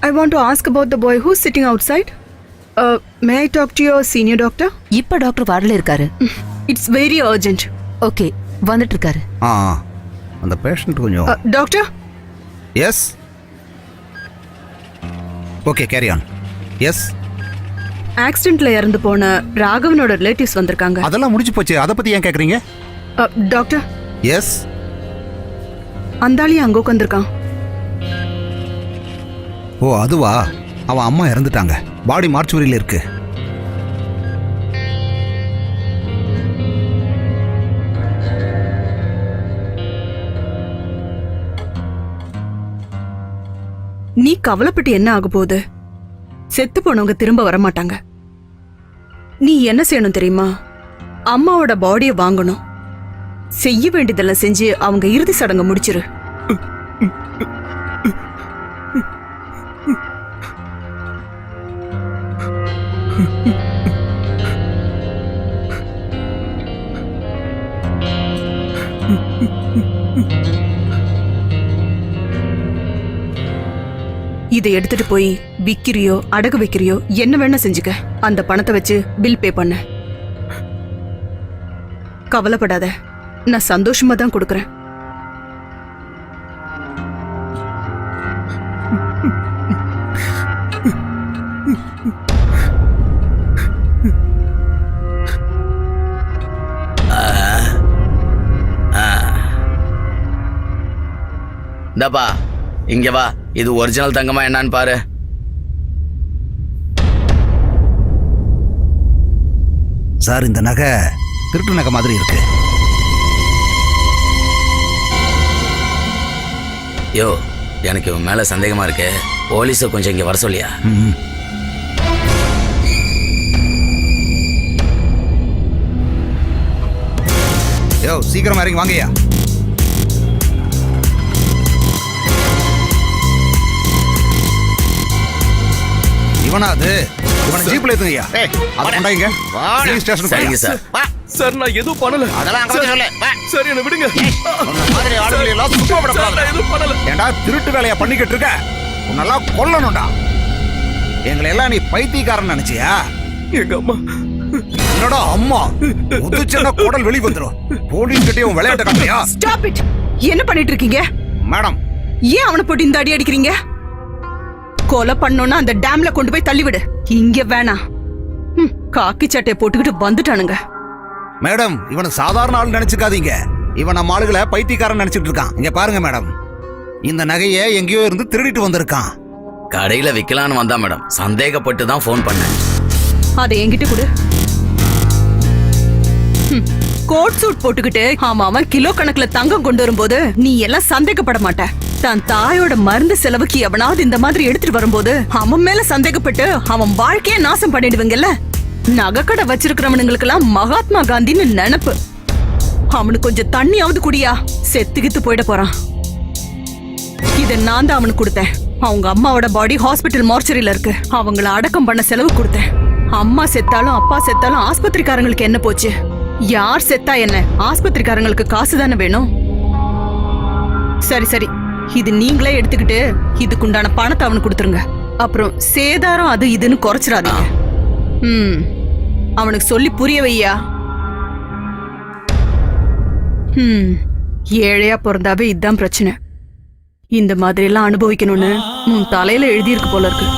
I want to ask about the boy who's sitting outside. May I talk to your senior doctor? இப்ப டாக்டர் வார்டில் இருக்காரு. It's very urgent. ஓகே, வந்துட்டு இருக்காரு. ஆ, அந்த பேஷண்ட் கொஞ்சம். Doctor? Yes. Okay, carry on. Yes. ஆக்சிடென்ட்ல இறந்து போன ராகவனோட ரிலேட்டிவ்ஸ் வந்திருக்காங்க. அதெல்லாம் முடிஞ்சு போச்சு. அதை பத்தி ஏன் கேக்குறீங்க? Doctor, S. அந்தாளி அங்க உட்காந்துருக்கான். ஓ, அதுவா? அவன் அம்மா இறந்துட்டாங்க. பாடி மார்ச்சுவரியில இருக்கு. நீ கவலைப்பட்டு என்ன ஆக போகுது? செத்து போனவங்க திரும்ப வரமாட்டாங்க. நீ என்ன செய்யணும் தெரியுமா? அம்மாவோட பாடியை வாங்கணும். செய்ய வேண்டியதெல்லாம் செஞ்சு அவங்க இறுதி சடங்கு முடிச்சிரு. இதை எடுத்துட்டு போய் விக்கிறியோ அடகு வைக்கிறியோ என்ன வேணா செஞ்சுக்க. அந்த பணத்தை வச்சு பில் பே பண்ண. கவலைப்படாத, நான் சந்தோஷமா தான் கொடுக்கறேன். இந்தப்பா இங்க வா, இது ஒரிஜினல் தங்கமா என்னன்னு பாரு. சார் இந்த நகை திருட்டு நகை மாதிரி இருக்கு. யோ, எனக்கு இவன் மேல சந்தேகமா இருக்கு. போலீஸை கொஞ்சம் இங்க வர சொல்லியா? யோ சீக்கிரம் இறங்கி வாங்கய்யா. இவனா அது? இவனை ஜீப்ல ஏத்துங்கய்யா. அதை கொண்டாங்க ஸ்டேஷன். சரிங்க சார். சார் நான் எதுவும் பண்ணல. அதெல்லாம் அங்க சொல்லு. சார் என்ன விடுங்க. உன்ன மாதிரி ஆளுங்களை எல்லாம் சும்மா சார், விடக்கூடாது. நான் எதுவும் பண்ணல. ஏண்டா திருட்டு வேலையா பண்ணிக்கிட்டு இருக்க? உன்னெல்லாம் கொல்லணும்டா. எங்களை எல்லாம் நீ பைத்தியக்காரன் நினைச்சியா? எங்க அம்மா என்னடா அம்மா முதுச்சென்ன குடல் வெளி வந்துரும். போலீஸ் கிட்டே உன் விளையாட்ட காட்டியா? Stop it. என்ன பண்ணிட்டு இருக்கீங்க? மேடம் ஏன் அவனை போட்டு இந்த அடி அடிக்கிறீங்க? கொலை பண்ணோம்னா அந்த டேம்ல கொண்டு போய் தள்ளிவிடு. இங்க வேணாம். காக்கி சட்டையை போட்டுக்கிட்டு வந்துட்டானுங்க. மேடம் இவனை சாதாரண ஆள் நினைச்சுக்காதீங்க. இவன் நம்ம ஆளுகளை பைத்தியக்காரன் நினைச்சிட்டு இருக்கான். இங்க பாருங்க மேடம், இந்த நகையை எங்கேயோ இருந்து திருடிட்டு வந்திருக்கான். கடையில விக்கலான்னு வந்தா மேடம். சந்தேகப்பட்டு தான் ஃபோன் பண்ணேன். அதை என்கிட்ட கொடு. கோட் சூட் போட்டுக்கிட்டு அவன் கிலோ கணக்குல தங்கம் கொண்டு வரும்போது நீ எல்லாம் சந்தேகப்பட மாட்ட. தன் தாயோட மருந்து செலவுக்கு எவனாவது இந்த மாதிரி எடுத்துட்டு வரும்போது அவன் மேல சந்தேகப்பட்டு அவன் வாழ்க்கைய நாசம் பண்ணிடுவீங்கல்ல. நகைக்கடை வச்சிருக்கிறவனுங்களுக்கு எல்லாம் மகாத்மா காந்தின்னு நினைப்பு. அவனுக்கு கொஞ்சம் தண்ணியாவது குடியா, செத்துக்கித்து போயிட போறான். இத நான் தான் அவனுக்கு கொடுத்தேன். அவங்க அம்மாவோட பாடி ஹாஸ்பிட்டல் மார்ச்சரியில இருக்கு. அவங்கள அடக்கம் பண்ண செலவு கொடுத்தேன். அம்மா செத்தாலும் அப்பா செத்தாலும் ஆஸ்பத்திரிக்காரங்களுக்கு என்ன போச்சு? யார் செத்தா என்ன? ஆஸ்பத்திரிக்காரங்களுக்கு காசு தானே வேணும். சரி சரி, இது நீங்களே எடுத்துக்கிட்டு இதுக்குண்டான பணத்தை அவனுக்கு கொடுத்துருங்க. அப்புறம் சேதாரம் அது இதுன்னு குறைச்சிடாதீங்க. அவனுக்கு சொல்லி புரிய வையா. ஏழையா பிறந்தாவே இதுதான் பிரச்சனை. இந்த மாதிரி எல்லாம் அனுபவிக்கணும்னு உன் தலையில எழுதியிருக்கு போல இருக்கு.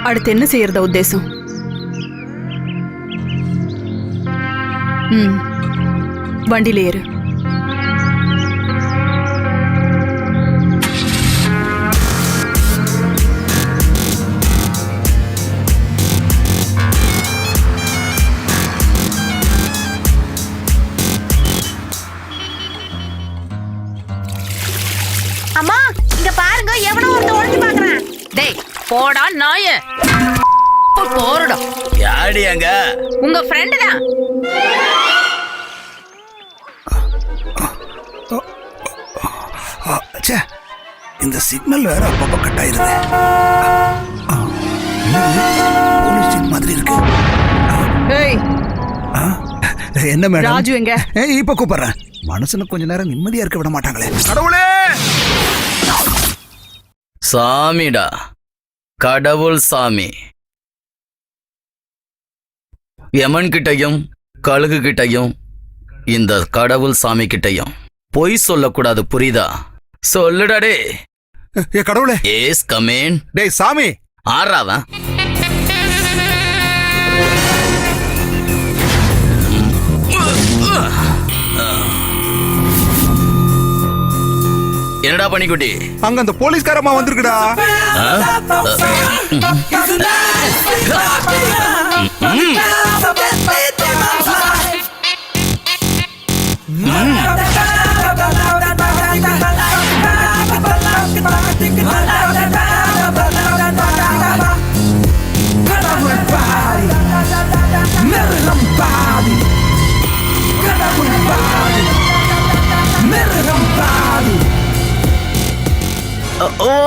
அடுத்து என்ன செய்யறத உத்தேசம்? வண்டியில ஏறு. அம்மா இங்க பாருங்க, எவனோ ஒருத்தன் ஒளிஞ்சு பாக்குறான். டேய் போடா நாயே. போறடா. யாடி அங்க? உங்க ஃப்ரெண்டு தான். இந்த சிக்னல் வேற அப்பப்ப கட் ஆயிருது. போலீஸ் ஜீப் மாதிரி இருக்கு. என்ன மேடம்? ராஜு எங்க? இப்ப கூப்பிடுறேன். மனுஷனுக்கு கொஞ்ச நேரம் நிம்மதியா இருக்க விட மாட்டாங்களே. கடவுளே! சாமிடா, கடவுள் சாமி. யமன் கிட்டையும் கழுகு கிட்டையும் இந்த கடவுள் சாமி கிட்டயும் பொய் சொல்லக்கூடாது, புரியுதா? சொல்லுடா டே. ஏ கடவுளே. Yes come on. டேய் சாமி. ஆறாவன் என்னடா பண்ணிக்குட்டி? அங்க அந்த போலீஸ்காரமா வந்திருக்குடா.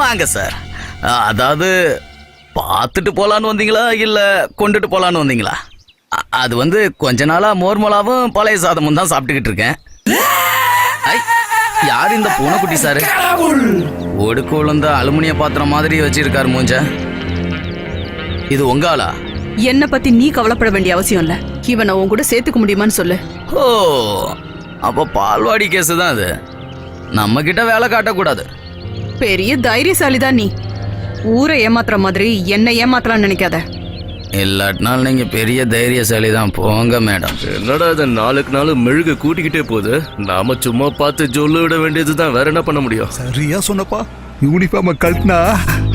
வாங்க சார். அதாவது பார்த்துட்டு போலான்னு வந்தீங்களா இல்ல கொண்டுட்டு போலான்னு வந்தீங்களா? அது வந்து கொஞ்ச நாளா மோர்மலாவும் பழைய சாதமும் தான் சாப்பிட்டுக்கிட்டு இருக்கேன். ஐ, யார் இந்த பூனைக்குட்டி சாரு? ஒடுக்கு விழுந்த அலுமினிய பாத்திரம் மாதிரி வச்சிருக்காரு மூஞ்ச. இது உங்க ஆளா? என்ன பத்தி நீ கவலைப்பட வேண்டிய அவசியம் இல்ல. இவனை உன் கூட சேர்த்துக்க முடியுமான்னு சொல்லு. ஓ, அப்ப பால்வாடி கேஸ் தான் அது. நம்ம கிட்ட வேலை காட்டக்கூடாது. பெரிய தைரியசாலிதான் நீ. ஊரை ஏமாத்துற மாதிரி என்ன ஏமாத்தலாம் நினைக்காத. இல்லாட்டினாலும் நீங்க பெரிய தைரியசாலி தான். போங்க மேடம். என்னடா இது நாளுக்கு நாள் மெழுகு கூட்டிக்கிட்டே போகுது. நாம சும்மா பார்த்து ஜொல்லு விட வேண்டியதுதான். வேற என்ன பண்ண முடியும்? சரியா சொன்னப்பா. யூனிஃபார்ம் கழட்டினா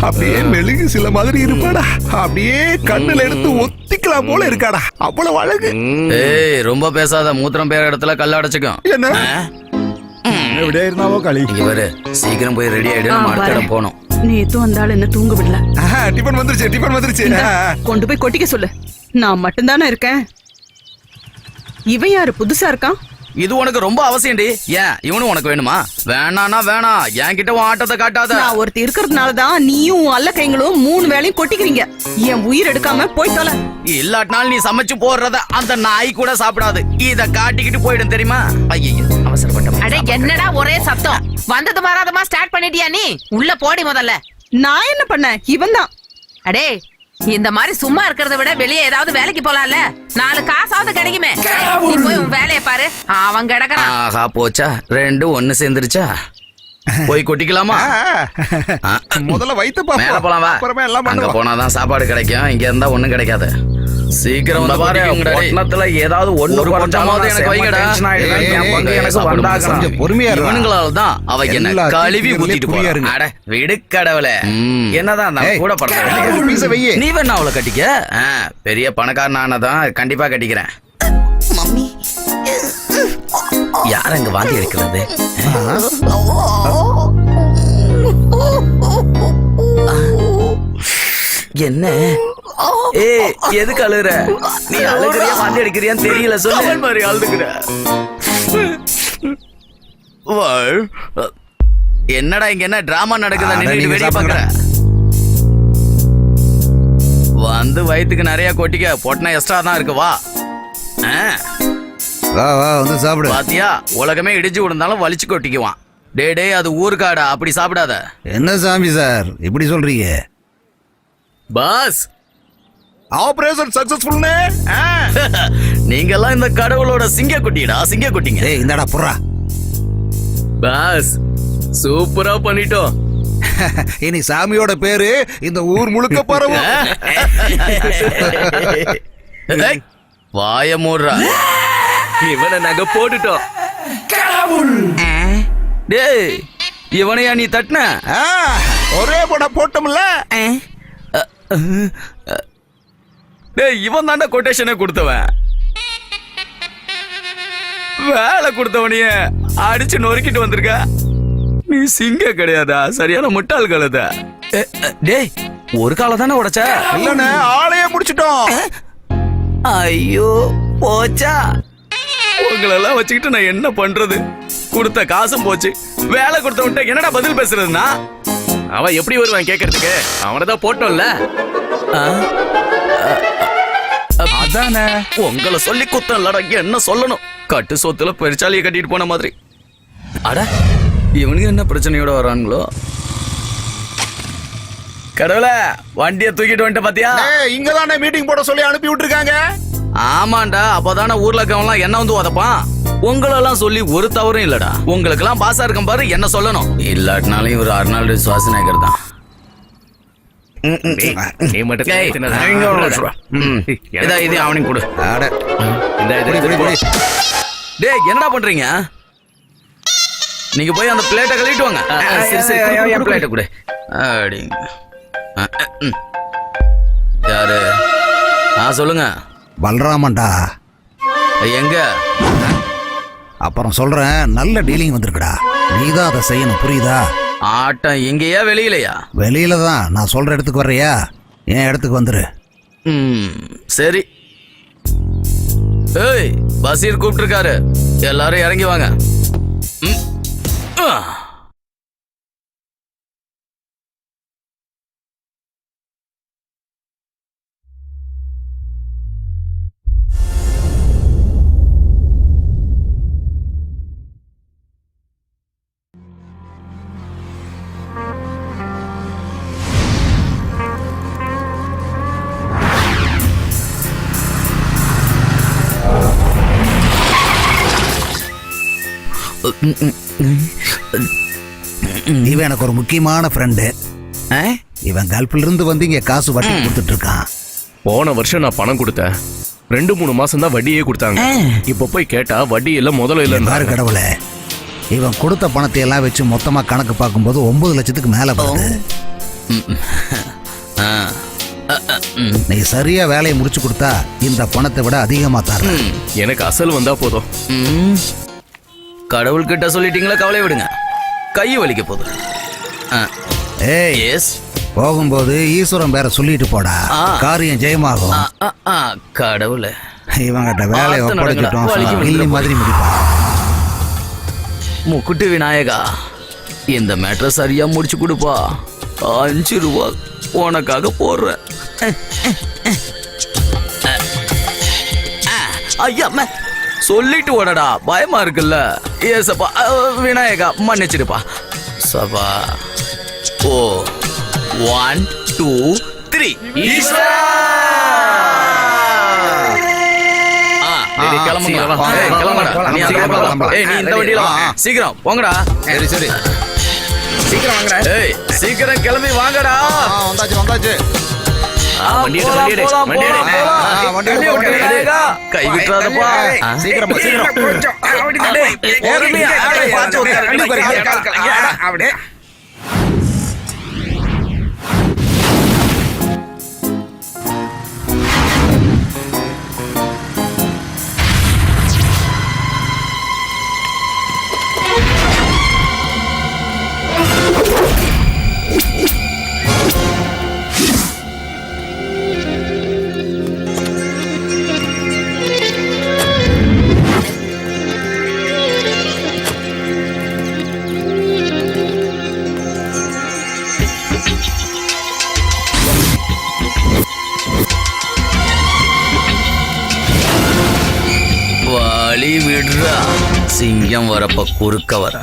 அப்படியே மெழுகு சில மாதிரி இருப்பாடா. அப்படியே கண்ணுல எடுத்து ஒத்திக்கலாம் போல இருக்காடா. அவ்வளவு அழகு. ஏய், ரொம்ப பேசாத. மூத்திரம் பேர இடத்துல கல்ல அடைச்சுக்கும். என்ன എവിടെ ഇരുന്നാവോ കളി? இங்க பாரு, சீக்கிரம் போய் ரெடி ஆயிடு. நம்ம அடுத்த இடம் போனோம். நேத்தும் அந்த ஆள் என்ன தூங்க விடல. டிஃபன் வந்துருச்சு, டிஃபன் வந்துருச்சு. இந்தா, கொண்டு போய் கொட்டிக்க சொல்லு. நான் மட்டும்தானே இருக்கேன். இவன் யாரு புதுசா இருக்கான்? இது உனக்கு ரொம்ப அவசியம் டி. ஏன் இவனும் உனக்கு வேணுமா? வேணானா வேணாம். என்கிட்ட உன் ஆட்டத்தை காட்டாத. நான் ஒருத்தி இருக்கிறதுனாலதான் நீயும் உன் அல்ல கைங்களும் 3 வேளையும் கொட்டிக்கிறீங்க. என் உயிர் எடுக்காம போய் தொலை. இல்லாட்டினாலும் நீ சமைச்சு போடுறத அந்த நாய் கூட சாப்பிடாது. இத காட்டிக்கிட்டு போயிடும் தெரியுமா? ஐயோ, அவசரப்பட்ட. அடே என்னடா ஒரே சத்தம்? வந்தது வராதமா ஸ்டார்ட் பண்ணிட்டியா நீ? உள்ள போடி முதல்ல. நான் என்ன பண்ணேன்? இவன் தான். அடே இந்த மாதிரி சும்மா இருக்கிறத விட வெளியே ஏதாவது வேலைக்கு போலாம்ல. 4 காசாவது கிடைக்குமே. நீ போய் உன் வேலையை பாரு. அவன் கிடக்குறான். ஆஹா, போச்சா? 2 ஒன்னு சேர்ந்துருச்சா? போய் கொட்டிக்கலாமா? முதல்ல வைத்து மேல போலாம் வா. அப்புறமா எல்லாம் அங்க பண்ணுவோம். போனாதான் சாப்பாடு கிடைக்கும். இங்க இருந்தா ஒண்ணும் கிடைக்காது. சீக்கிரம் வந்து பாரு. பொட்டணத்துல ஏதாவது ஒண்ணு கொஞ்சமாவது எனக்கு வைங்கடா. கொஞ்சம் பொறுமையா இருடா. இவனுங்களால தான் அவ என்ன எல்லாத்தையும் கழுவி இதுலயே ஊத்திட்டு புரியா போறா. இருங்க. அட என்னதான் நான் ஏய், கூட பண்றேன். ஒரு பீஸை வையி. நீ வேணா அவளை கட்டிக்க. பெரிய பணக்காரன் ஆனதான் கண்டிப்பா கட்டிக்கிறேன். யார் அங்க வாந்தி எடுக்கிறது? என்ன? ஏய், எதுக்கு அழுகுற? நீ அழுகுறியா வாந்தி எடுக்கிறியான்னு தெரியல. சொல்லு. மாதிரி அழுகுற. என்னடா இங்க என்ன டிராமா நடக்குதா? நின்னுட்டு வெளிய பாக்குற. வந்து வயித்துக்கு நிறைய கொட்டிக்க. பொட்டனை எக்ஸ்ட்ரா தான் இருக்கு. வா. வா வா வந்து சாப்பிடு. பாத்தியா, உலகமே இடிச்சு விழுந்தாலும் வலிச்சு கொட்டிக்குவான். டே அது ஊருக்காடா, அப்படி சாப்பிடாத. என்ன சாமி சார் இப்படி சொல்றீங்க? பாஸ், ஆபரேஷன் சக்சஸ்ஃபுல்னே. நீங்க எல்லாம் இந்த கடவுளோட சிங்க குட்டிடா, சிங்க குட்டிங்க. ஏய் இந்தடா புறா. பாஸ் சூப்பரா பண்ணிட்டோம். இனி சாமியோட பேரு இந்த ஊர் முழுக்க பரவும். ஏய், வாய மூடுறா. இவனை நாங்க போட்டுட்டோம். டேய், இவனையா நீ தட்டின? ஆ, ஒரே போட போட்டோம்ல. டேய், இவன் தாண்டா கொட்டேஷனே கொடுத்தவன். வேலை கொடுத்தவனையே அடிச்சு நொறுக்கிட்டு வந்திருக்க. நீ சிங்க கிடையாதா? சரியான முட்டாள் கழுத. டேய், ஒரு கால தானே உடைச்ச? இல்லன்னு ஆளையே முடிச்சிட்டோம். ஐயோ போச்சா? உங்களெல்லாம் வச்சுக்கிட்டு நான் என்ன பண்றது? கொடுத்த காசும் போச்சு. வேலை கொடுத்தவன்ட்ட என்னடா பதில் பேசுறதுன்னா? அவன் எப்படி வருவான் கேட்கறதுக்கு? அவனதான் போட்டோம்ல. அதானே உங்களை சொல்லி குத்தம் இல்லடா, என்ன சொல்லணும்? கட்டு சொத்துல பெருச்சாலியை கட்டிட்டு போன மாதிரி. அட, இவனுக்கு என்ன பிரச்சனையோட வரானுங்களோ? கடவுள, வண்டியை தூக்கிட்டு வந்துட்ட பாத்தியா? இங்கதானே மீட்டிங் போட சொல்லி அனுப்பி விட்டுருக்காங்க. ஆமாண்டா, அப்பதானே ஊர்ல இருக்கவன்லாம் என்ன வந்து உதப்பான். உங்களெல்லாம் சொல்லி ஒரு தவறும் இல்லடா. உங்களுக்கெல்லாம் பாசா இருக்கும் பாரு, என்ன சொல்லணும். இல்லாட்டினாலும் இவர் அர்னால்டு சுவாசநேகர் தான். நீ மட்டும் ஏய், தின்னதா? இங்க ஒரு நிமிஷம் வா. இதா, இது அவனுக்கு கொடு. அட, இந்த இது போ. டேய், என்னடா பண்றீங்க? நீங்க போய் அந்த பிளேட்டை கழுவிட்டு வாங்க. சரி, சரி, என் பிளேட்டை கொடு. அப்படிங்க. யாரு? சொல்லுங்க. பலராமன்டா. எங்க? அப்புறம் சொல்றேன், நல்ல டீலிங் வந்திருக்குடா. நீதான் அதை செய்யணும், புரியுதா? ஆட்டம் இங்கேயா வெளியிலயா? வெளியில தான். நான் சொல்ற இடத்துக்கு வர்றியா? என் இடத்துக்கு வந்துரு. சரி. ஏய், பசீர் கூப்பிட்டுருக்காரு, எல்லாரும் இறங்கி வாங்க. ம். ஆ. இவன் எனக்கு ஒரு முக்கியமான ஃப்ரெண்டு. இவன் கல்ஃப்ல இருந்து வந்து இங்க காசு வட்டி கொடுத்துட்டு இருக்கான். போன வருஷம் நான் பணம் கொடுத்தேன். 2-3 மாசம் தான் வட்டியே கொடுத்தாங்க. இப்ப போய் கேட்டா வட்டி இல்ல முதல்ல பாரு இல்ல. கடவுளே, இவன் கொடுத்த பணத்தை எல்லாம் வச்சு மொத்தமா கணக்கு பார்க்கும்போது 9 லட்சத்துக்கு மேல வருது. நீ சரியா வேலையை முடிச்சு கொடுத்தா இந்த பணத்தை விட அதிகமா தரேன். எனக்கு அசல் வந்தா போதும். கடவுள்கிட்ட சொல்லிட்டீங்களா, கவலை விடுங்க. கை வலிக்க போகுது. ஏய், எஸ். போகும்போது ஈஸ்வரன் பேர சொல்லிட்டு போடா, காரியம் ஜெயமாகும். கடவுளே, இவங்கிட்ட வேலையை பார்த்து ஒப்படைச்சிட்டோம், நடங்கடா. வலிக்கு கில்லி மாதிரி முடிப்பான். முக்குட்டு விநாயகா, இந்த மேட்ரை சரியா முடிச்சு கொடுப்பா. 5 ரூபா உனக்காக போடுறேன். ஐயா, சொல்லிட்டு ஓடடா, பயமா இருக்குல்ல. ஏசப்பா, விநாயகா மன்னிச்சிடுப்பா. சபா. ஓ, 1 2 3. சீக்கிரம் போங்கடா. சரி சரி, சீக்கிரம் வாங்கடா. ஏய், சீக்கிரம் கிளம்பி வாங்கடா. வந்தாச்சு வந்தாச்சு. வண்டி எடு, வண்டி எடு, வண்டி எடு. வண்டி எடு, விநாயகா, கை விட்டுறாதப்பா. சீக்கிரமா சீக்கிரம். பொறுமையா, பார்த்து உட்காரு. வழி விடுறா, சிங்கம் வரப்ப குறுக்க வர.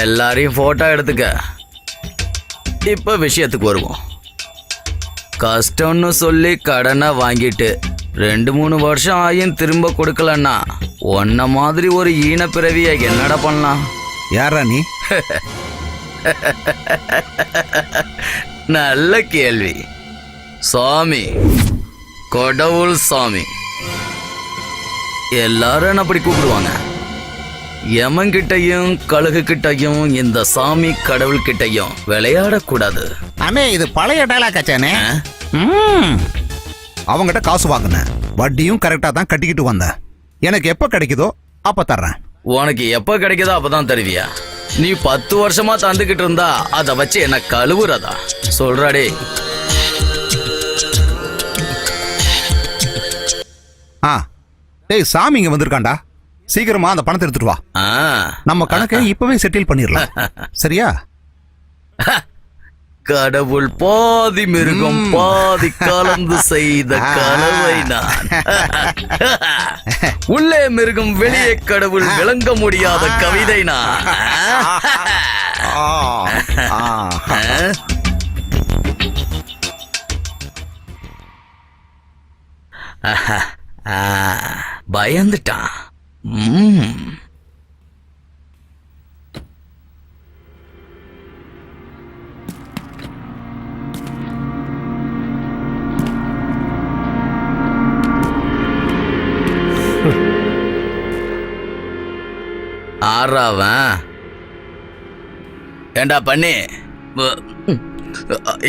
எல்லாரையும் போட்டோ எடுத்துக்க. இப்ப விஷயத்துக்கு வருவோம். கஷ்டம்னு சொல்லி கடனை வாங்கிட்டு 2-3 வருஷம் ஆயும் திரும்ப கொடுக்கலன்னா உன்ன மாதிரி ஒரு ஈன பிறவிய என்னடா பண்ணலாம்? யாரா நீ? நல்ல கேள்வி. சாமி, கடவுள் சாமி. எல்லாரும் என்ன அப்படி கூப்பிடுவாங்க. யமன்கிட்டையும் கழுகு கிட்டையும் இந்த சாமி கடவுள் கிட்டையும் விளையாடக்கூடாது. அண்ணே, இது பழைய டைலாக் ஆச்சானே. அவங்ககிட்ட காசு வாங்கினேன், வட்டியும் கரெக்டா தான் கட்டிக்கிட்டு வந்தேன். எனக்கு எப்ப கிடைக்குதோ அப்ப தர்றேன். உனக்கு எப்ப கிடைக்குதோ அப்பதான் தருவியா? நீ 10 வருஷமா தந்துகிட்டு இருந்தா அதை வச்சு என்ன கழுவுறதா? சொல்றாடே. டேய், சாமி இங்க வந்திருக்காண்டா. சீக்கிரமா அந்த பணத்தை எடுத்துட்டு வா. நம்ம கணக்கை இப்பவே செட்டில் பண்ணிடலாம். சரியா? கடவுள் பாதி மிருகம் பாதி கலந்து செய்த கலவை நான். உள்ளே மிருகம் வெளியே கடவுள் விளங்க முடியாத கவிதை நான். பயந்துட்டான். ஆறாவன் ஏண்டா பண்ணி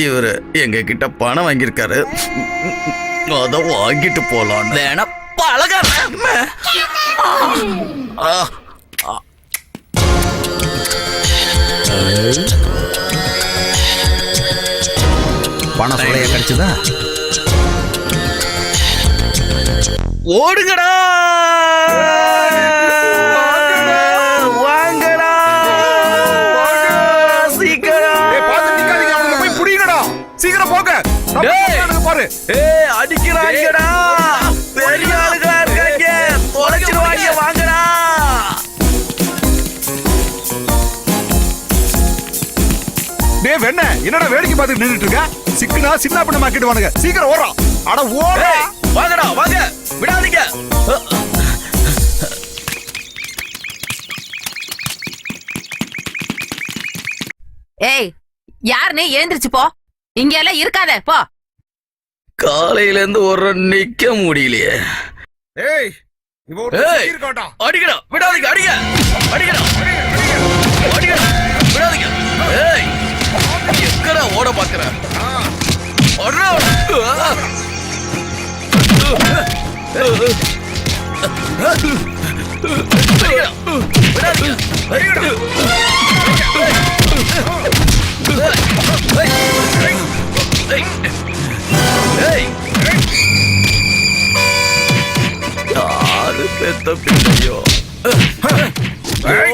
இவரு எங்க கிட்ட பணம் வாங்கியிருக்காரு, அத வாங்கிட்டு போலாம். வேணா பழக பணம் சொல்லைய கிடைச்சதா? ஓடுங்கடா வாங்கடா சீக்கிரம் போய் புடிங்கடா, சீக்கிரம் போங்க. பாரு அடிக்கிறாங்கடா, பெரிய ஆளுகளா இருக்காங்க, தொலைச்சிருவாங்க. வாங்கடா. டேய் வெண்ண, என்னடா வேடிக்கை பார்த்துட்டு நின்னுட்டு இருக்க? சிக்கனா சின்ன பண்ண மாக்கிட்டு வானுங்க, சீக்கிரம் ஓடுறா. அட ஓடுறா. வாங்கடா வாங்க, விடாதீங்க. ஏய், யாருன்னு எழுந்திருச்சு போ. இங்க எல்லாம் இருக்காத, போ. காலையில இருந்து ஒரு நிக்க முடியலையே. ஏய் ஏய், அடிக்கடா, விடாதீங்க. அடிங்க, அடிக்கடா, அடிக்கடா, விடாதீங்க. ஏய், எங்கடா ஓட பாக்குற? யாரு பெத்த பிள்ளையோ?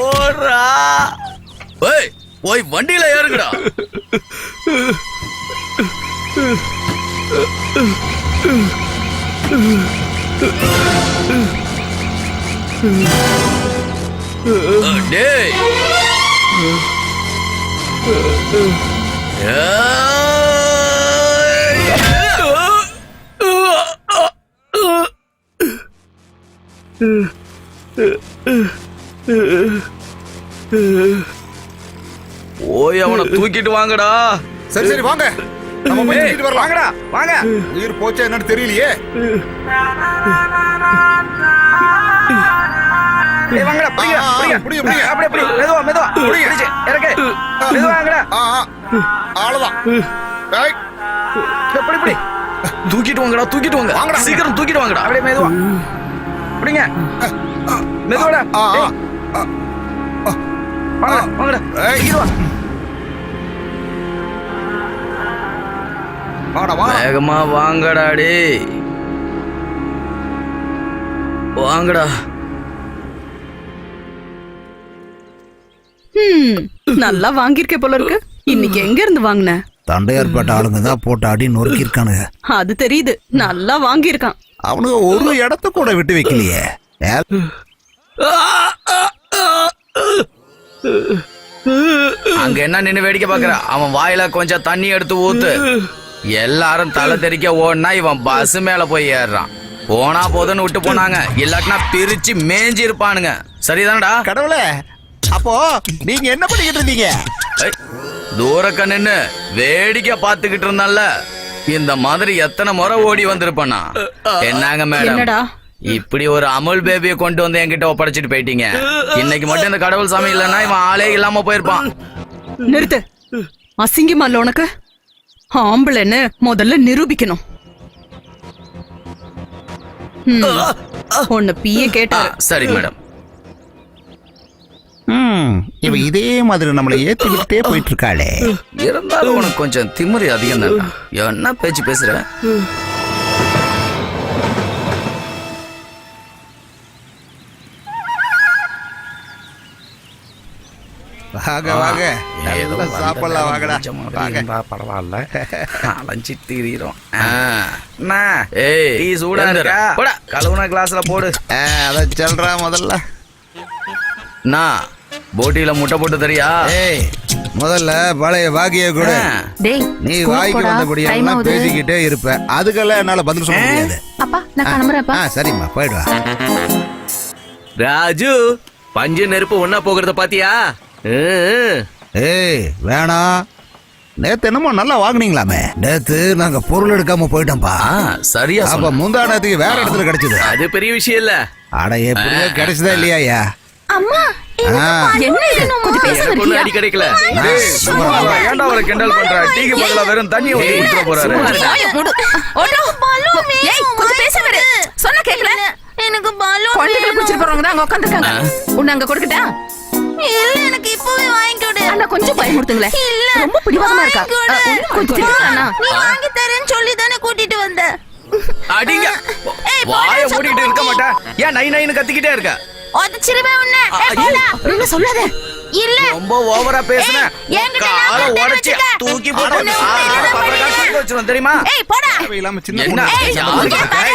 ஓடுறா. ஏய், போய் வண்டியில ஏறுங்கடா. டேய், போய் அவனை தூக்கிட்டு வாங்கடா. சரி சரி வாங்க, நம்ம போய் தூக்கிட்டு வரலாம். வாங்கடா வாங்க. உயிர் போச்சா என்னன்னு தெரியலையே. வாங்கடா, புடிங்க, புடிங்க, புடிங்க, புடிங்க. அப்படியே புடி, மெதுவா மெதுவா புடிங்க, இறக்கு, மெதுவா வாங்கடா. அவ்வளவுதான். ஏய், எப்படி புடி, தூக்கிட்டு வாங்கடா, தூக்கிட்டு வாங்க. வாங்கடா, சீக்கிரம் தூக்கிட்டு வாங்கடா. அப்படியே மெதுவா புடிங்க, மெதுவாடா. வாங்கடா வாங்கடா, தூக்கிட்டு வா. வாடா வா. வேகமா வாங்கடா. டேய் வாங்கடா. நல்லா வாங்கியிருக்க போல இருக்கு. இன்னைக்கு எங்க இருந்து வாங்கின? தண்டையார்பேட்ட ஆளுங்க தான் போட்டு அடி நொறுக்கி இருக்கானுங்க. அது தெரியுது, நல்லா வாங்கியிருக்கான். அவனுங்க ஒரு இடத்த கூட விட்டு வைக்கலையே. அங்க என்ன நின்னு வேடிக்கை பாக்குற? அவன் வாயில கொஞ்சம் தண்ணி எடுத்து ஊத்து. எல்லாரும் தலை தெறிக்க ஓடுனா இவன் பஸ் மேல போய் ஏறுறான். போனா போதுன்னு விட்டு போனாங்க, இல்லாட்டினா பிரிச்சு மேஞ்சி இருப்பானுங்க. சரிதானடா? கடவுளே, அப்போ நீங்க என்ன பண்ணிக்கிட்டு இருந்தீங்க? தூரக்க நின்னு வேடிக்கை பாத்துக்கிட்டு இருந்தால, இந்த மாதிரி எத்தனை முறை ஓடி வந்திருப்பானா? என்னங்க மேடம், என்னடா இப்படி ஒரு அமுல் பேபியை கொண்டு வந்து என்கிட்ட ஒப்படைச்சிட்டு போயிட்டீங்க. இன்னைக்கு மட்டும் இந்த கடவுள் சாமி இல்லைன்னா இவன் ஆளே இல்லாம போயிருப்பான். நிறுத்து. அசிங்கமா இல்ல உனக்கு? ஆம்பளைன்னு முதல்ல நிரூபிக்கணும். உன்னை பிஏ கேட்டா. சரி மேடம். இவ இதே மாதிரி நம்மளை ஏத்திக்கிட்டே போயிட்டு இருக்காளே. இருந்தாலும் உனக்கு கொஞ்சம் திமிரு அதிகம் தான். என்ன பேச்சு பேசுற? வாங்க வாங்க நல்லா சாப்பிடலாம் வாங்கடா வாங்க. பரவாயில்ல அலைஞ்சி திரியிறோம். ஏய் டீ சூடா இருக்கா? போடா கழுவுன கிளாஸ்ல போடு. அத சொல்றா முதல்ல. நான் போட்டியில முட்டை போட்டு தரியா? ஏய் முதல்ல பழைய பாக்கிய கூட டேய் நீ ஸ்கூல் வாய்க்கு போடா. வந்தபடி டைம் எல்லாம் ஆகுது. பேசிக்கிட்டே இருப்ப, அதுக்கெல்லாம் என்னால பதில் சொல்ல முடியாது. அப்பா நான் கிளம்புறேன்ப்பா. சரிம்மா போயிடுவா. ராஜு பஞ்சு நெருப்பு ஒன்னா போகிறத பாத்தியா? ஏய் வேணாம், நேத்து என்னமோ நல்லா வாங்குனீங்களாமே. நேத்து நாங்க பொருள் எடுக்காம போயிட்டோம்பா. சரியா அப்ப முந்தா நேரத்துக்கு வேற இடத்துல கிடைச்சது. அது பெரிய விஷயம் இல்ல. அட எப்படியோ கிடைச்சதா இல்லையா? அம்மா என்ன இது? கொஞ்சம் பேசாம எனக்கு ஒண்ணும் இருக்கியா? அடி கிடைக்கல. ஏன்டா அவரை கிண்டல் பண்ற? டீக்கு பதிலா வெறும் தண்ணி ஊத்தி குடிச்சிட போறாரு. வாயை மூடு. ஏய், கொஞ்சம் பேசாம இரு. சொன்னா கேக்கல. எனக்கு பலூன் குழந்தைகளை குடிச்சிட்டு போறவங்க தான் அங்க உட்காந்துருக்காங்க. உன்னை அங்க கொடுக்கட்டா? இல்ல எனக்கு இப்பவே வாங்கி கொடு. அண்ணா கொஞ்சம் பயமுறுத்துங்களேன். இல்ல ரொம்ப பிடிவாதமா இருக்கா? வாங்கி கொடு. இன்னும் கொஞ்சம் திட்டுறானா? நீ வாங்கி தரேன்னு சொல்லி தானே கூட்டிட்டு வந்த. அடிங்க. ஏய், வாயை போடா, மூடிட்டு இருக்க மாட்டேன். ஏன் நை நைன்னு கத்திக்கிட்டே இருக்க? உதச்சிருவேன் உன்னை. ஏய், போடா. என்ன சொல்லாத. இல்ல ரொம்ப ஓவரா பேசுன. ஏய், என்கிட்ட காலை நான் உடைச்சு வச்சுக்க. தூக்கி போட்டு உன்னை உன்னை பத்திரக்காட்டு வச்சிரும் தெரியுமா? ஏய் போடா. தேவையில்லாம சின்ன என்ன? பொண்ணு. ஏய், யாரு இங்க கிட்ட? பாரு.